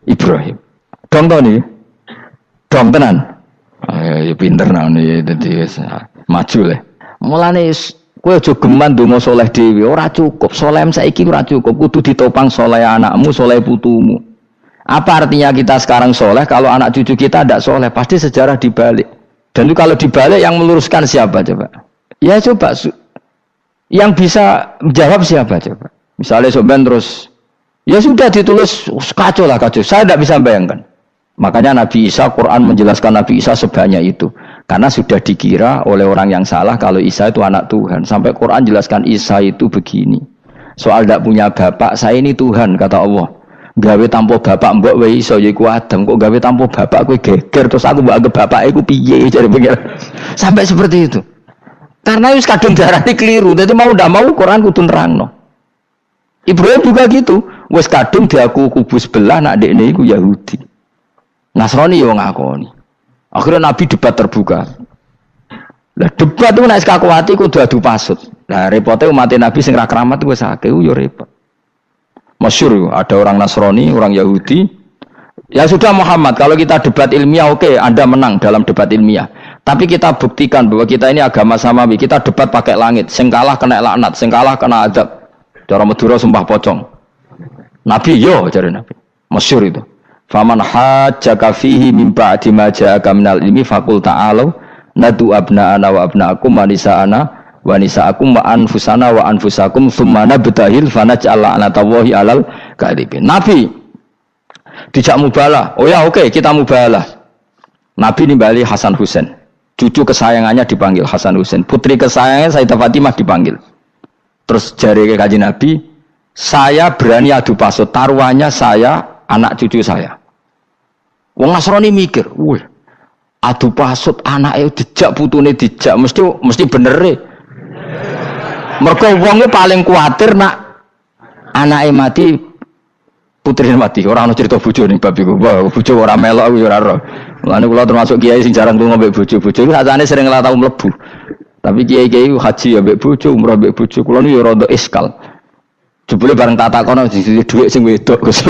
Ibrahim. Dong tau nih, dong tenan. Ya pinter nih, jadi maju lah. Mulane kowe aja geman donga saleh dhewe, ora cukup. Saleh saiki ora cukup, kudu ditopang saleh anakmu, saleh putumu. Apa artinya kita sekarang soleh kalau anak cucu kita tidak soleh? Pasti sejarah dibalik. Dan itu kalau dibalik yang meluruskan siapa coba? Ya coba yang bisa menjawab siapa coba? Misalnya Soban terus ya sudah ditulis kacau lah kacau. Saya tidak bisa bayangkan. Makanya Nabi Isa, Quran menjelaskan Nabi Isa sebanyak itu. Karena sudah dikira oleh orang yang salah kalau Isa itu anak Tuhan. Sampai Quran jelaskan Isa itu begini. Soal tidak punya bapak, saya ini Tuhan kata Allah. Gawe tanpa bapak mbok wae iso ya iku Adam, kok gawe tanpa bapak kowe geger terus aku mbok anggap bapak iku piye jare pikir. Sampai seperti itu. Karena wis kadung darane keliru. Dadi mau ndak mau Quran kudu nerangno. Ibrahim juga gitu. Wis kadung diaku kubu sebelah nak dekne iku Yahudi. Nasrani yo ngakoni. Akhirnya Nabi debat terbuka. Lah debat itu nek kaku ati kudu adu pasut. Lah repote umat Nabi sing ra keramat wis akeh yo repot. Masyhur ada orang Nasrani, orang Yahudi. Ya sudah Muhammad, kalau kita debat ilmiah oke, Anda menang dalam debat ilmiah. Tapi kita buktikan bahwa kita ini agama samawi. Kita debat pakai langit, sing kalah kena laknat, sing kalah kena azab. Cara Madura sumpah pocong. Nabi yo jare Nabi. Masyhur itu. Faman hajjaka fihi min ba'di ma ja'aka minal ilmi faqul ta'alu nadu abna'ana wa abna'akum wa nisa'ana wa nisa'akum wa anfusana wa anfusakum thumma nabtahil fanaj'al la'natallahi 'alal kadhibin. Nabi dijak mubalah. Oh ya oke, kita mubalah. Nabi nimbali Hasan Husain. Cucu kesayangannya dipanggil Hasan Husain. Putri kesayangannya Sayyidah Fatimah dipanggil. Terus jari ke Kanjeng Nabi, saya berani adu pasut, taruhannya saya, anak cucu saya. Wong Nasrani mikir, wih, adu pasut anaknya dijak, putune dijak, mesti bener deh. Mergo wonge paling kuatir nak anake mati, putrine mati. Ora ana cerita bojo ning bab iku. Wah, bojo ora melok aku ora ro. Mulane kula termasuk kiai sing jarang lunga mbek bojo. Bojo iku sakjane sering ora tau mlebu. Tapi kiai-kiai haji ya mbek bojo, umrah mbek bojo. Kula niku ya rada iskal. Jebule bareng tak takono sing dhuwit sing wedok Gus.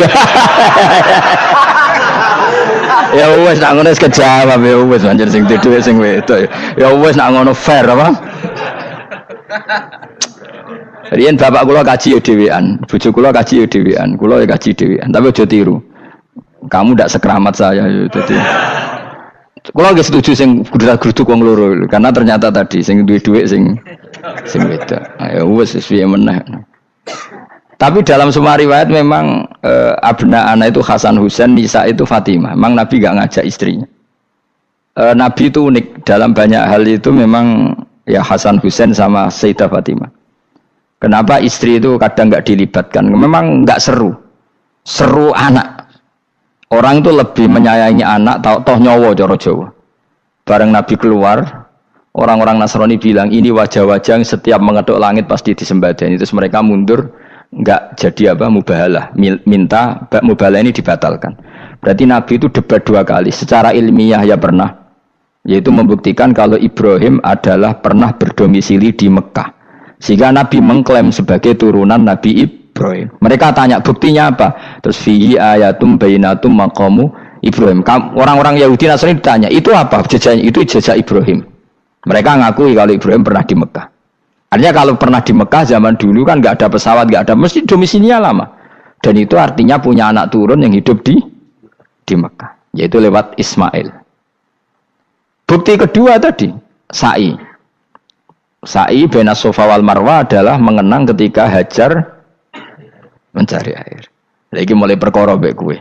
Ya wis nak ngono wis kejawab ya wis anjir sing dhuwit sing wedok. Ya wis nak ngono fair apa? Riyen bapak kula kaji ya dhewean, bojo kula kaji ya dhewean, kula ya kaji dhewean, tapi aja tiru. Kamu ndak sekeramat saya ya dadi. Kula nggih setuju sing grudak-gruduk wong loro karena ternyata tadi sing duwe dhuwit sing wedok. Ya wis piye meneh. Tapi dalam semua riwayat memang abna'ana itu Hasan Husain, Nisa itu Fatimah. Memang Nabi enggak ngajak istrinya. Nabi itu unik dalam banyak hal itu memang ya Hasan Husain sama Sayyidah Fatimah. Kenapa istri itu kadang nggak dilibatkan? Memang nggak seru. Seru anak. Orang itu lebih menyayangi anak, toh nyawa cara Jawa. Bareng Nabi keluar, orang-orang Nasrani bilang ini wajah-wajah yang setiap mengetuk langit pasti disembadani. Terus mereka mundur, nggak jadi apa mubahalah, minta mubahalah ini dibatalkan. Berarti Nabi itu debat 2 kali. Secara ilmiah ya pernah, yaitu membuktikan kalau Ibrahim adalah pernah berdomisili di Mekah. Sehingga Nabi mengklaim sebagai turunan Nabi Ibrahim. Mereka tanya buktinya apa? Terus fihi ayatum bainatum maqamu Ibrahim. Orang-orang Yahudi Nasrani ditanya, itu apa? Jejaknya itu jejak Ibrahim. Mereka ngakui kalau Ibrahim pernah di Mekah. Artinya kalau pernah di Mekah zaman dulu kan nggak ada pesawat, nggak ada, mesti domisilinya lama. Dan itu artinya punya anak turun yang hidup di Mekah, yaitu lewat Ismail. Bukti kedua tadi, sa'i. Sa'i baina Safa wal Marwah adalah mengenang ketika Hajar mencari air. Lagi mulai perkara mbek kowe.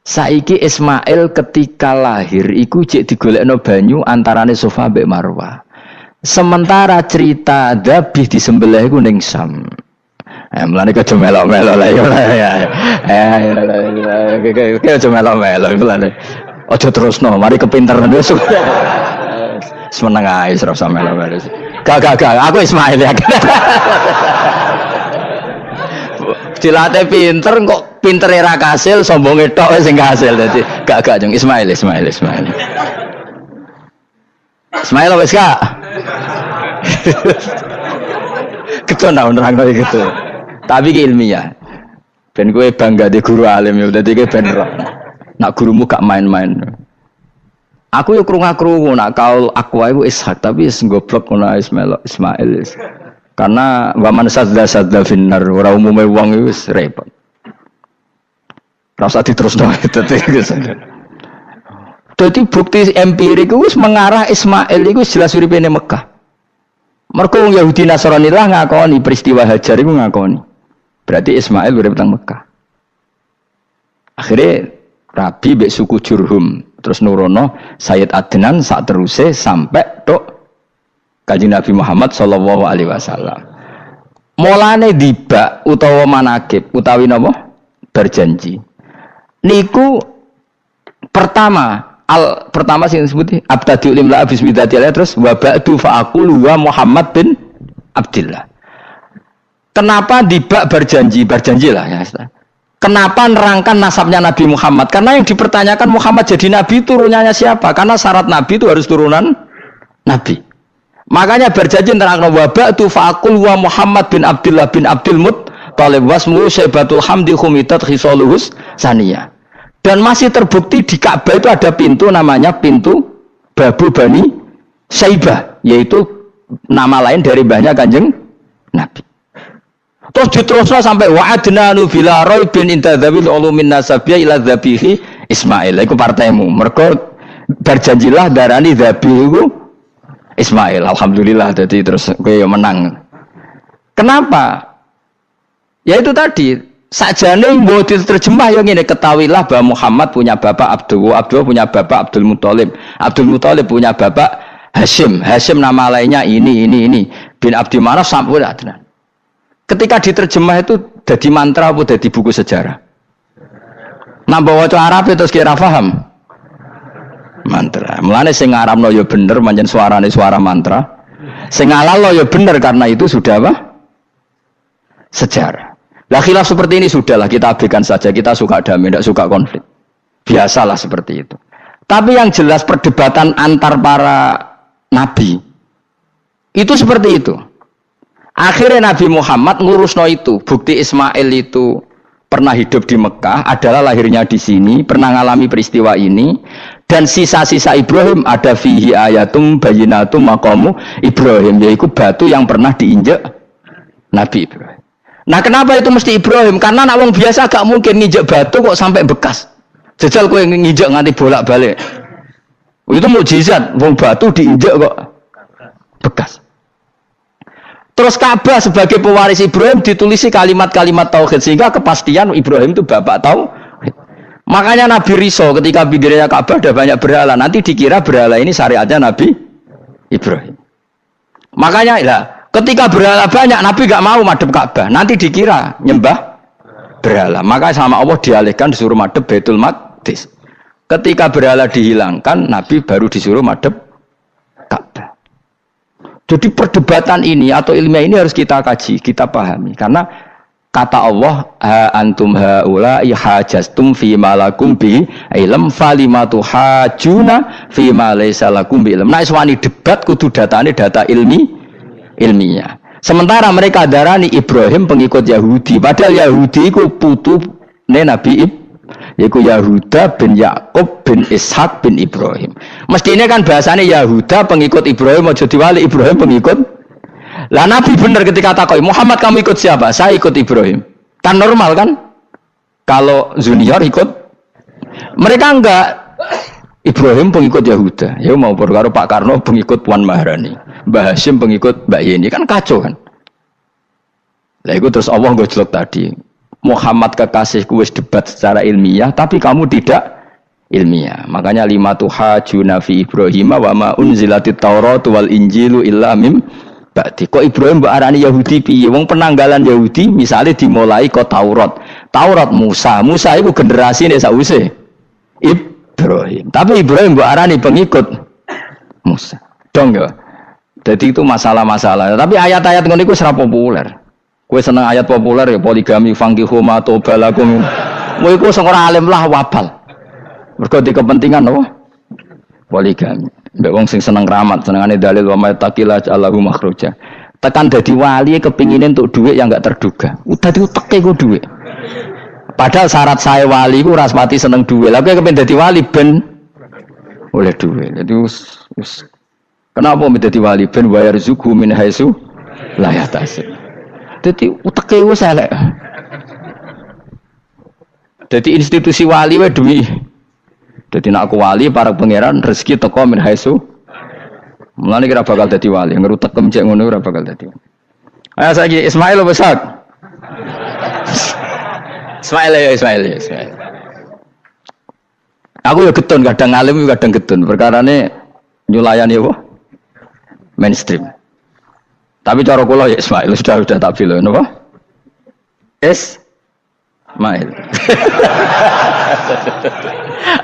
Saiki Ismail ketika lahir iku jek digolekno banyu antarane Safa mbek Marwah. Sementara cerita dzabih disembelih iku ning Sam. Mulane kok aja melok-melok lah ya. Kok aja melok-melok mulane. Aja terusno, mari kepinteran wis. Semeneng ae ora usah melok-melok. Gak, aku Ismail ya. Dilatih pinter kok pintere ra kasil, sombonge tok sing kasil dadi gak jeng Ismail. Ismail wis gak. Ketona nerangno gitu. Tapi ilmiah. Ben kowe bangga di guru alim ya dadi kowe ben roh. Nak gurumu gak main-main. Aku yo krungu-krungu nak kaul aku iku Ishak tapi wis goblok ngono Ismail. Karena waman sadda finnar ora umume wong iku wis repot. Ora usah diterusno Dadi bukti empirik wis mengarah Ismail iku jelas uripe ning Mekah. Mergo wong Yahudi Nasrani lah ngakoni peristiwa Hajar iku ngakoni. Berarti Ismail urip teng Mekah. Akhirnya Rabi mbek suku Jurhum terus nurono Sayyid Adnan sak teruse sampai tok Kanjeng Nabi Muhammad sallallahu alaihi wasallam. Mulane dibak utawa manakib utawi napa? Berjanji. Niku pertama sing disebut abtadi limla bismillah terus wa ba'du fa aqulu wa Muhammad bin Abdullah. Kenapa dibak berjanji lah ya. Kenapa nerangkan nasabnya Nabi Muhammad? Karena yang dipertanyakan Muhammad jadi Nabi turunannya siapa? Karena syarat Nabi itu harus turunan Nabi. Makanya berjanji nerangkan wa ba'du fa aqulu wa Muhammad bin Abdullah bin Abdul Muttalib wasmu Syaibatul Hamdi khumitat khisaluhus saniyah. Dan masih terbukti di Ka'bah itu ada pintu namanya pintu Babu Bani Syaibah, yaitu nama lain dari mbahnya Kanjeng Nabi. Terus diterusnya sampai wa'adnanu bila raibin intadzabil ulumin nasabiyah ila dzabihi Ismail. Iku partaimu. Mergo berjanjilah darani dzabihu Ismail. Alhamdulillah jadi terus kowe menang. Kenapa? Ya itu tadi sakjane mbok diterjemah yang ngene ketahuilah bahwa Muhammad punya bapak Abdullah punya bapak Abdul Muthalib punya bapak Hashim nama lainnya ini bin Abdi Manaf sampai Adnan. Ketika diterjemah itu jadi mantra apa jadi buku sejarah? Nambah waca Arab terus kira paham? Mantra. Mulane sing ngarapno ya bener pancen suarane suara mantra. Sing ngalalo ya bener karena itu sudah apa? Sejarah. Lah khilaf seperti ini sudahlah kita abaikan saja, kita suka damai, tidak suka konflik. Biasalah seperti itu. Tapi yang jelas perdebatan antar para nabi itu seperti itu. Akhirnya Nabi Muhammad ngurusno itu. Bukti Ismail itu pernah hidup di Mekah, adalah lahirnya di sini, pernah mengalami peristiwa ini. Dan sisa-sisa Ibrahim ada fihi ayatum bayinatum maqamu Ibrahim, yaitu batu yang pernah diinjak Nabi Ibrahim. Nah kenapa itu mesti Ibrahim? Karena nak wong biasa gak mungkin nginjek batu kok sampai bekas. Jajal kowe nginjek nganti bolak-balik. Itu mukjizat, wong batu diinjek kok bekas. Terus Ka'bah sebagai pewaris Ibrahim ditulisi kalimat-kalimat tauhid sehingga kepastian Ibrahim itu bapak tauhid. Makanya Nabi Riso ketika bidirnya Ka'bah ada banyak berhala, nanti dikira berhala ini syariatnya Nabi Ibrahim. Makanya lah ketika berhala banyak, Nabi gak mau madhep Ka'bah. Nanti dikira nyembah berhala. Maka sama Allah dialihkan disuruh madhep Baitul Maqdis. Ketika berhala dihilangkan, Nabi baru disuruh madhep Ka'bah. Jadi perdebatan ini atau ilmiah ini harus kita kaji, kita pahami. Karena kata Allah, ha antum haula ihajastum fi malakum bi ilm falimatu hajuna fi ma laysa lakum bi ilm. Nah, iswani debat kudu datane data ilmiah. Sementara mereka darani Ibrahim pengikut Yahudi, padahal Yahudi iku putune Nabi Ibrahim, yaitu Yahuda bin Yakub bin Ishak bin Ibrahim. Mestinya kan bahasanya Yahuda pengikut Ibrahim, aja diwali Ibrahim pengikut. Lah Nabi benar ketika takoi Muhammad kamu ikut siapa? Saya ikut Ibrahim. Kan normal kan? Kalau junior ikut, mereka enggak. Ibrahim pengikut Yahuda, ya mau berkaro Pak Karno pengikut Puan Maharani, Mbah Hashim pengikut Mbak Yeni, kan kacau kan? Lah itu terus Allah ngejlok tadi, Muhammad kekasihku wis debat secara ilmiah, tapi kamu tidak ilmiah. Makanya lima tuhajuna fi Ibrahim wa ma unzilatit Taurat wal Injilu illa mim Ba'di. Kok Ibrahim mbok arani Yahudi piye? Wong penanggalan Yahudi misalnya dimulai kok Taurat. Taurat Musa. Musa itu generasine sakwise Ibrahim. Tapi Ibrahim mbok arani pengikut Musa. Dong ya. Jadi itu masalah-masalah. Tapi ayat-ayat ngono iku ora populer. Kowe seneng ayat populer ya poligami fankihu ma tobalakum. Kowe iku sing ora alim lah wabal. Mergo di kepentingan apa? Poligami. Mbak wong sing seneng ramat, senengane dalil wa mattaqila Allahu makhraja. Tekan dadi wali kepingine untuk duit yang enggak terduga. Udah diuteke ku duit. Padahal syarat saya wali ku ora pati seneng duit. Lah kowe kepen dadi wali ben oleh duit. Jadi kenapa menjadi wali ben wa yarzuqu min haitsu la yahtasib. Dadi uteke wis elek. Dadi institusi wali wae duit. Jadi nak aku wali para pangeran rezeki teko min haitsu. Mulane kira bakal dadi wali, ngerutek cek ngono ora bakal dadi. Ayo saiki Ismail besar. Ismail. Aku ya getun kadang alim kadang getun. Perkarane nyulayani apa? Mainstream. Tapi cara kula ya Ismail sudah tak bilang napa? Ismail.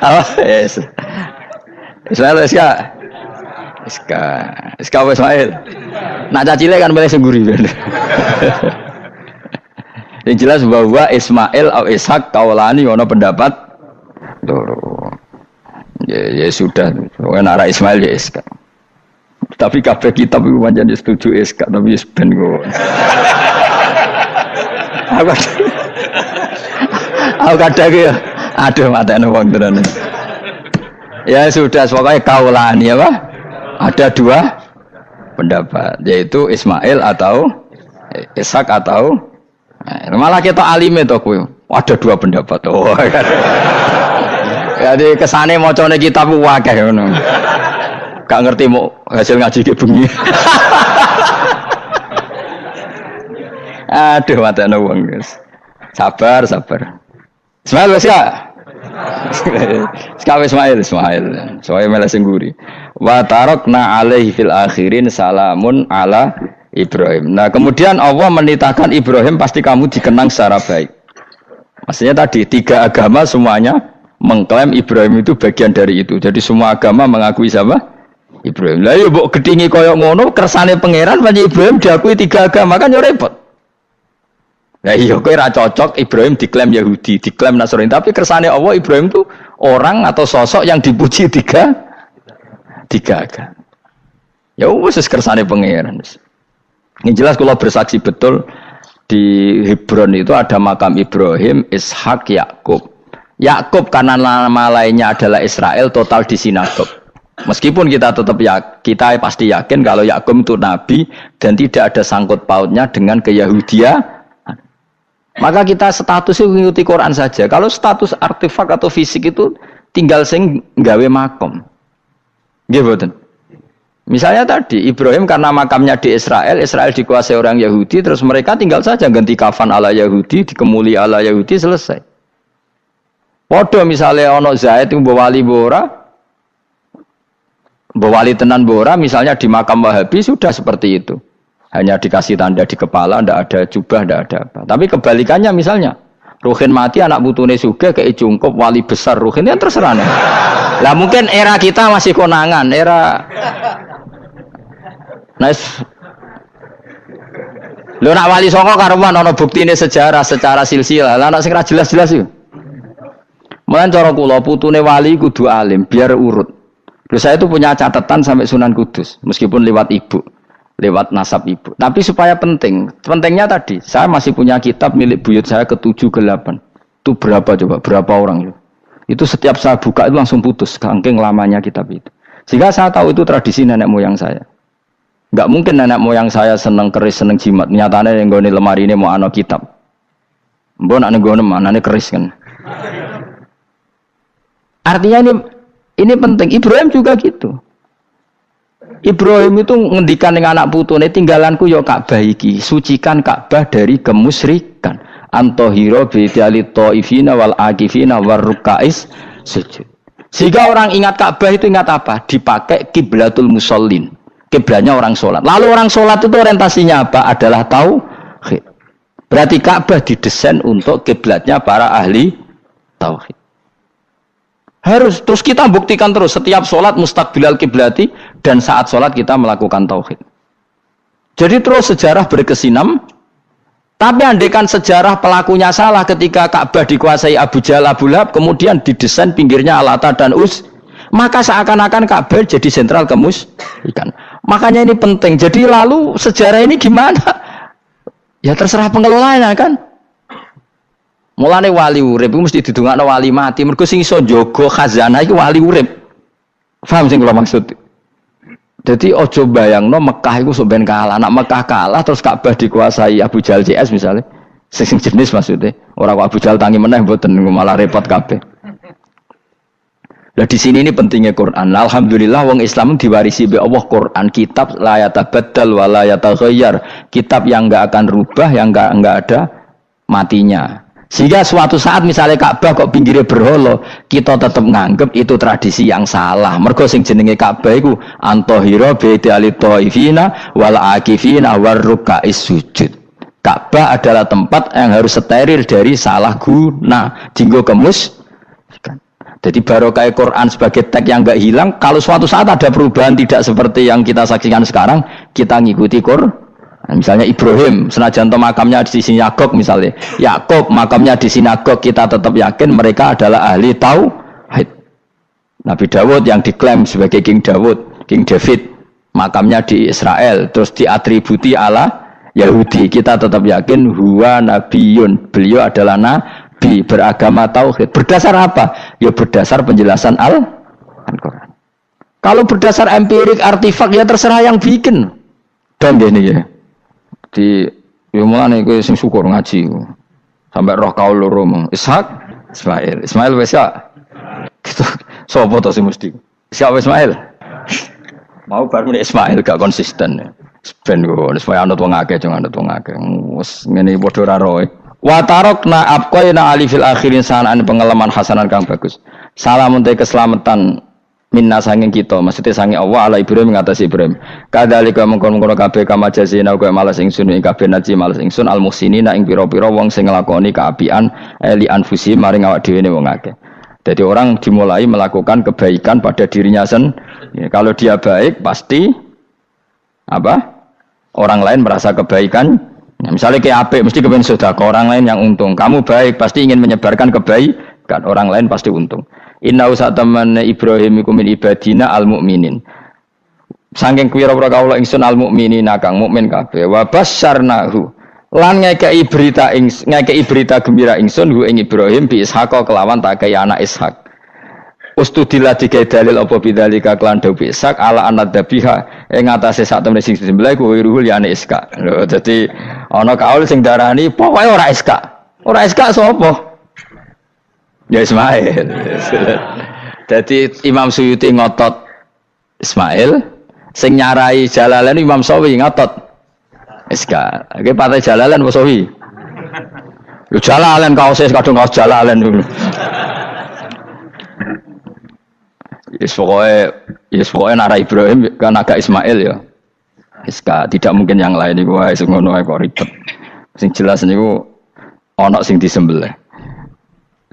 Apa? Yes. Ismail Iska Ismail. Nak cacile kan milih sengguri ben. Yang jelas bahwa Ismail atau Ishak kaulani ono pendapat loro. Ya sudah, pokoknya arah Ismail ya Iska. Tapi kabeh kitab iku pancen setuju Iska, tapi wis ben kok. Aku kadang ya aduh matane wong tenan. Ya sudah pokoknya kaulani apa? Ada dua pendapat yaitu Ismail atau Ishak atau malah kita alime to kowe. Ada dua pendapat. Oh. Jadi kesane macane kitab akeh ngono. Gak ngerti mau hasil ngaji ke bengi. Aduh matane wong guys. Sabar. Ismail wis ya. Sekawe Ismail. Soale mele sengguri. Wa tarakna alaihi fil akhirin salamun ala Ibrahim. Nah, kemudian Allah menitahkan Ibrahim pasti kamu dikenang secara baik. Maksudnya tadi tiga agama semuanya mengklaim Ibrahim itu bagian dari itu. Jadi semua agama mengakui siapa? Ibrahim. Lah yo mbok gedhingi kaya ngono kersane pangeran banyak Ibrahim diakui tiga agama kan yo repot. Nah iya kowe ora cocok Ibrahim diklaim Yahudi, diklaim Nasrani, tapi kersane Allah Ibrahim itu orang atau sosok yang dipuji tiga agama. Ya wis kersane pangeran. Yang jelas kalau bersaksi betul di Hebron itu ada makam Ibrahim, Ishak, Yakub. Yakub karena nama lainnya adalah Israel total di sinagog. Meskipun kita tetap kita pasti yakin kalau Yakub itu nabi dan tidak ada sangkut pautnya dengan keyahudian. Maka kita statusnya mengikuti Quran saja. Kalau status artefak atau fisik itu tinggal sing gawe makom. Nggih mboten. Misalnya tadi Ibrahim karena makamnya di Israel dikuasai orang Yahudi, terus mereka tinggal saja ganti kafan ala Yahudi, dikemuli ala Yahudi, selesai. Podo misalnya ono Zaid yang bawa wali tenan bora, misalnya di makam Wahabi sudah seperti itu. Hanya dikasih tanda di kepala, ndak ada jubah, ndak ada apa. Tapi kebalikannya misalnya, Ruhin mati anak putune sugih kei jungkup wali besar Ruhin yang terserah nih. Lah mungkin era kita masih konangan, era nice. Lho nak wali songo karuan ana buktine sejarah secara silsilah. Lah nak sing ra jelas-jelas iki. Mulan cara kula putune wali kudu alim biar urut. Lho saya itu punya catatan sampai Sunan Kudus meskipun lewat ibu. Lewat nasab ibu. Tapi supaya pentingnya tadi, saya masih punya kitab milik buyut saya ke-7 ke-8. Itu berapa coba? Berapa orang itu? Itu setiap saya buka itu langsung putus, saking lamanya kitab itu. Sehingga saya tahu itu tradisi nenek moyang saya. Enggak mungkin nenek moyang saya seneng keris, seneng jimat. Nyatanya yang nggone lemari ini mau ana kitab. Mbok nek nggone manane keris kan. Artinya ini penting. Ibrahim juga gitu. Ibrahim itu ngendikan dengan anak putune tinggalanku ya Ka'bah iki, sucikan Ka'bah dari kemusyrikan. Antahira bi ta'ifina wal akifina war rukais sujud. Sehingga orang ingat Ka'bah itu ingat apa? Dipakai kiblatul musallin. kiblatnya orang sholat. Lalu orang sholat itu orientasinya apa? Adalah tauhid. Berarti Ka'bah didesain untuk kiblatnya para ahli tauhid. Harus terus kita buktikan terus setiap sholat mustaqbilal kiblati dan saat sholat kita melakukan tauhid. Jadi terus sejarah berkesinam. Tapi andaikan sejarah pelakunya salah ketika Ka'bah dikuasai Abu Jahal, Abu Lahab, kemudian didesain pinggirnya Al-Lata dan maka seakan-akan Ka'bah jadi sentral kemusyrikan. Makanya ini penting. Jadi lalu sejarah ini gimana? Ya terserah pengelolanya kan. Mulane wali urip iku mesti didongakno wali mati. Mergo sing iso njaga khazanah iki wali urip. Paham sing kula maksud? Jadi ojo bayangno Mekah iku sampean kalah. Nak Mekah kalah terus Ka'bah dikuasai Abu Jahal CS misalnya. Sing jenis maksudnya. Ora kok Abu Jahal tangi meneh mboten malah repot kabeh. Lah di sini ini pentingnya Quran. Alhamdulillah wong Islam diwarisi be Allah Quran, kitab la yatabaddal wa la yataghayyar. Kitab yang enggak akan rubah, yang enggak ada matinya. Sehingga suatu saat misalnya Ka'bah kok pinggirnya berhala, kita tetap nganggep itu tradisi yang salah. Mergo sing jenenge Ka'bah iku antahira bi'idali thaifina wal akifina war ruka'is sujud. Ka'bah adalah tempat yang harus steril dari salah guna, dinggo kemusyrikan. Jadi barokah Quran sebagai teks yang enggak hilang, kalau suatu saat ada perubahan tidak seperti yang kita saksikan sekarang, kita ngikuti Quran. Misalnya Ibrahim, senajan makamnya di sinagog misalnya, Yakub makamnya di sinagog, kita tetap yakin mereka adalah ahli tauhid. Nabi Dawud yang diklaim sebagai King Dawud, King David, makamnya di Israel, terus diatributi ala Yahudi, kita tetap yakin huwa nabiyun, beliau adalah nabi beragama tauhid. Berdasar apa? Ya berdasar penjelasan Al-Quran. Kalau berdasar empirik artifak ya terserah yang bikin. Dan gini ya. Di mulane kowe sing syukur ngaji sampai roh kaul loro Ishak Ismail wis ya gitu sapa to sing mesti Ishak Ismail mau bar muni Ismail gak konsisten ben kok supaya anut wong akeh jangan anut wong akeh wis ngene padha ora roe wa tarakna abqaina ali fil akhirin sanan pengalaman hasanan kang bagus salamun te keselamatan minna sanging kita maksudnya sanging Allah ala Ibrahim ngatasi Ibrahim kadzalika mengkon-mengkon kabeh kama jazina kaya malas ingsun ing kabeh naji malas ingsun al muhsinina ing pira-pira wong sing nglakoni kaapian li anfusi maring awak dhewe wong akeh. Jadi orang dimulai melakukan kebaikan pada dirinya sendiri. Kalau dia baik pasti apa? Orang lain merasa kebaikan. Nah, misalnya kayak apik mesti kepen sedekah, orang lain yang untung. Kamu baik pasti ingin menyebarkan kebaikan, orang lain pasti untung. Inna usataman Ibrahim iku min ibadina al-mu'minin. Saking pira-pira kawula ingsun al-mu'minina kang mukmin kabeh. Wa basyarnahu. Lan ngekeki berita gembira ingsun hu ing Ibrahim bi Ishaq kelawan tak kaya anak Ishaq. Ustudillah digawe dalil apa bidzalika kelan dawu Ishaq ala anadabiha ing atase sak temene sing disembelih kuwi ruhul ya anak Ishaq. Lho dadi ana kaul sing darani pokoke ora Ishaq. Ora Ishaq sapa? Ya Ismail. Jadi Imam Suyuti ngotot Ismail, sing nyarai Jalalain Imam Sawi ngotot Iska. Oke partai Jalalain apa Sawi? Yo Jalalain kaose kadung kaos Jalalain dulu. Yes pokoknya nara Ibrahim kan agak Ismail ya. Iska tidak mungkin yang lain iku wae sing ngono ae kok ribet. Sing jelas niku ana sing disembelih.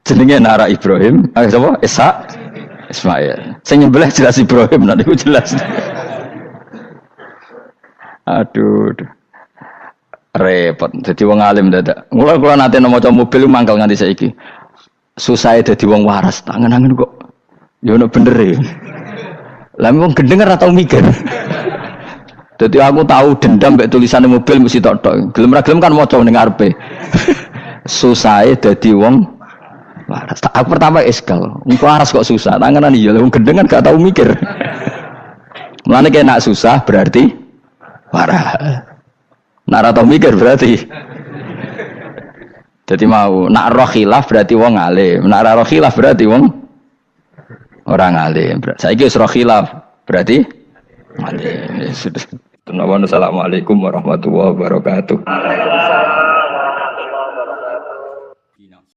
Jenenge nara Ibrahim, sapa? Ishaq, Ismail. Sing nyembelih jelas Ibrahim, nanti ku jelas. Aduh. Repot. Dadi wong alim dadak. Kula nate maca mobil mangkel nganti saiki. Susah dadi wong waras, tangan-tangan kok. Ya ono bener e. Lah wong gendeng ora tau mikir. Dadi aku tahu dendam mbek tulisane mobil mesti tok-tok. Gelem ra gelem kan maca ning ngarepe. Susah dadi wong waras. Aku pertama eskal. Waras kok susah. Tanganan iya. Wong gendeng kan gak tau mikir. Mulane kaya nak susah berarti waras. Nak ora tau mikir berarti. Jadi mau nak roh khilaf berarti wong alim. Nak ora roh khilaf berarti wong orang alim. Saiki wis roh khilaf berarti alim. Assalamualaikum warahmatullahi wabarakatuh.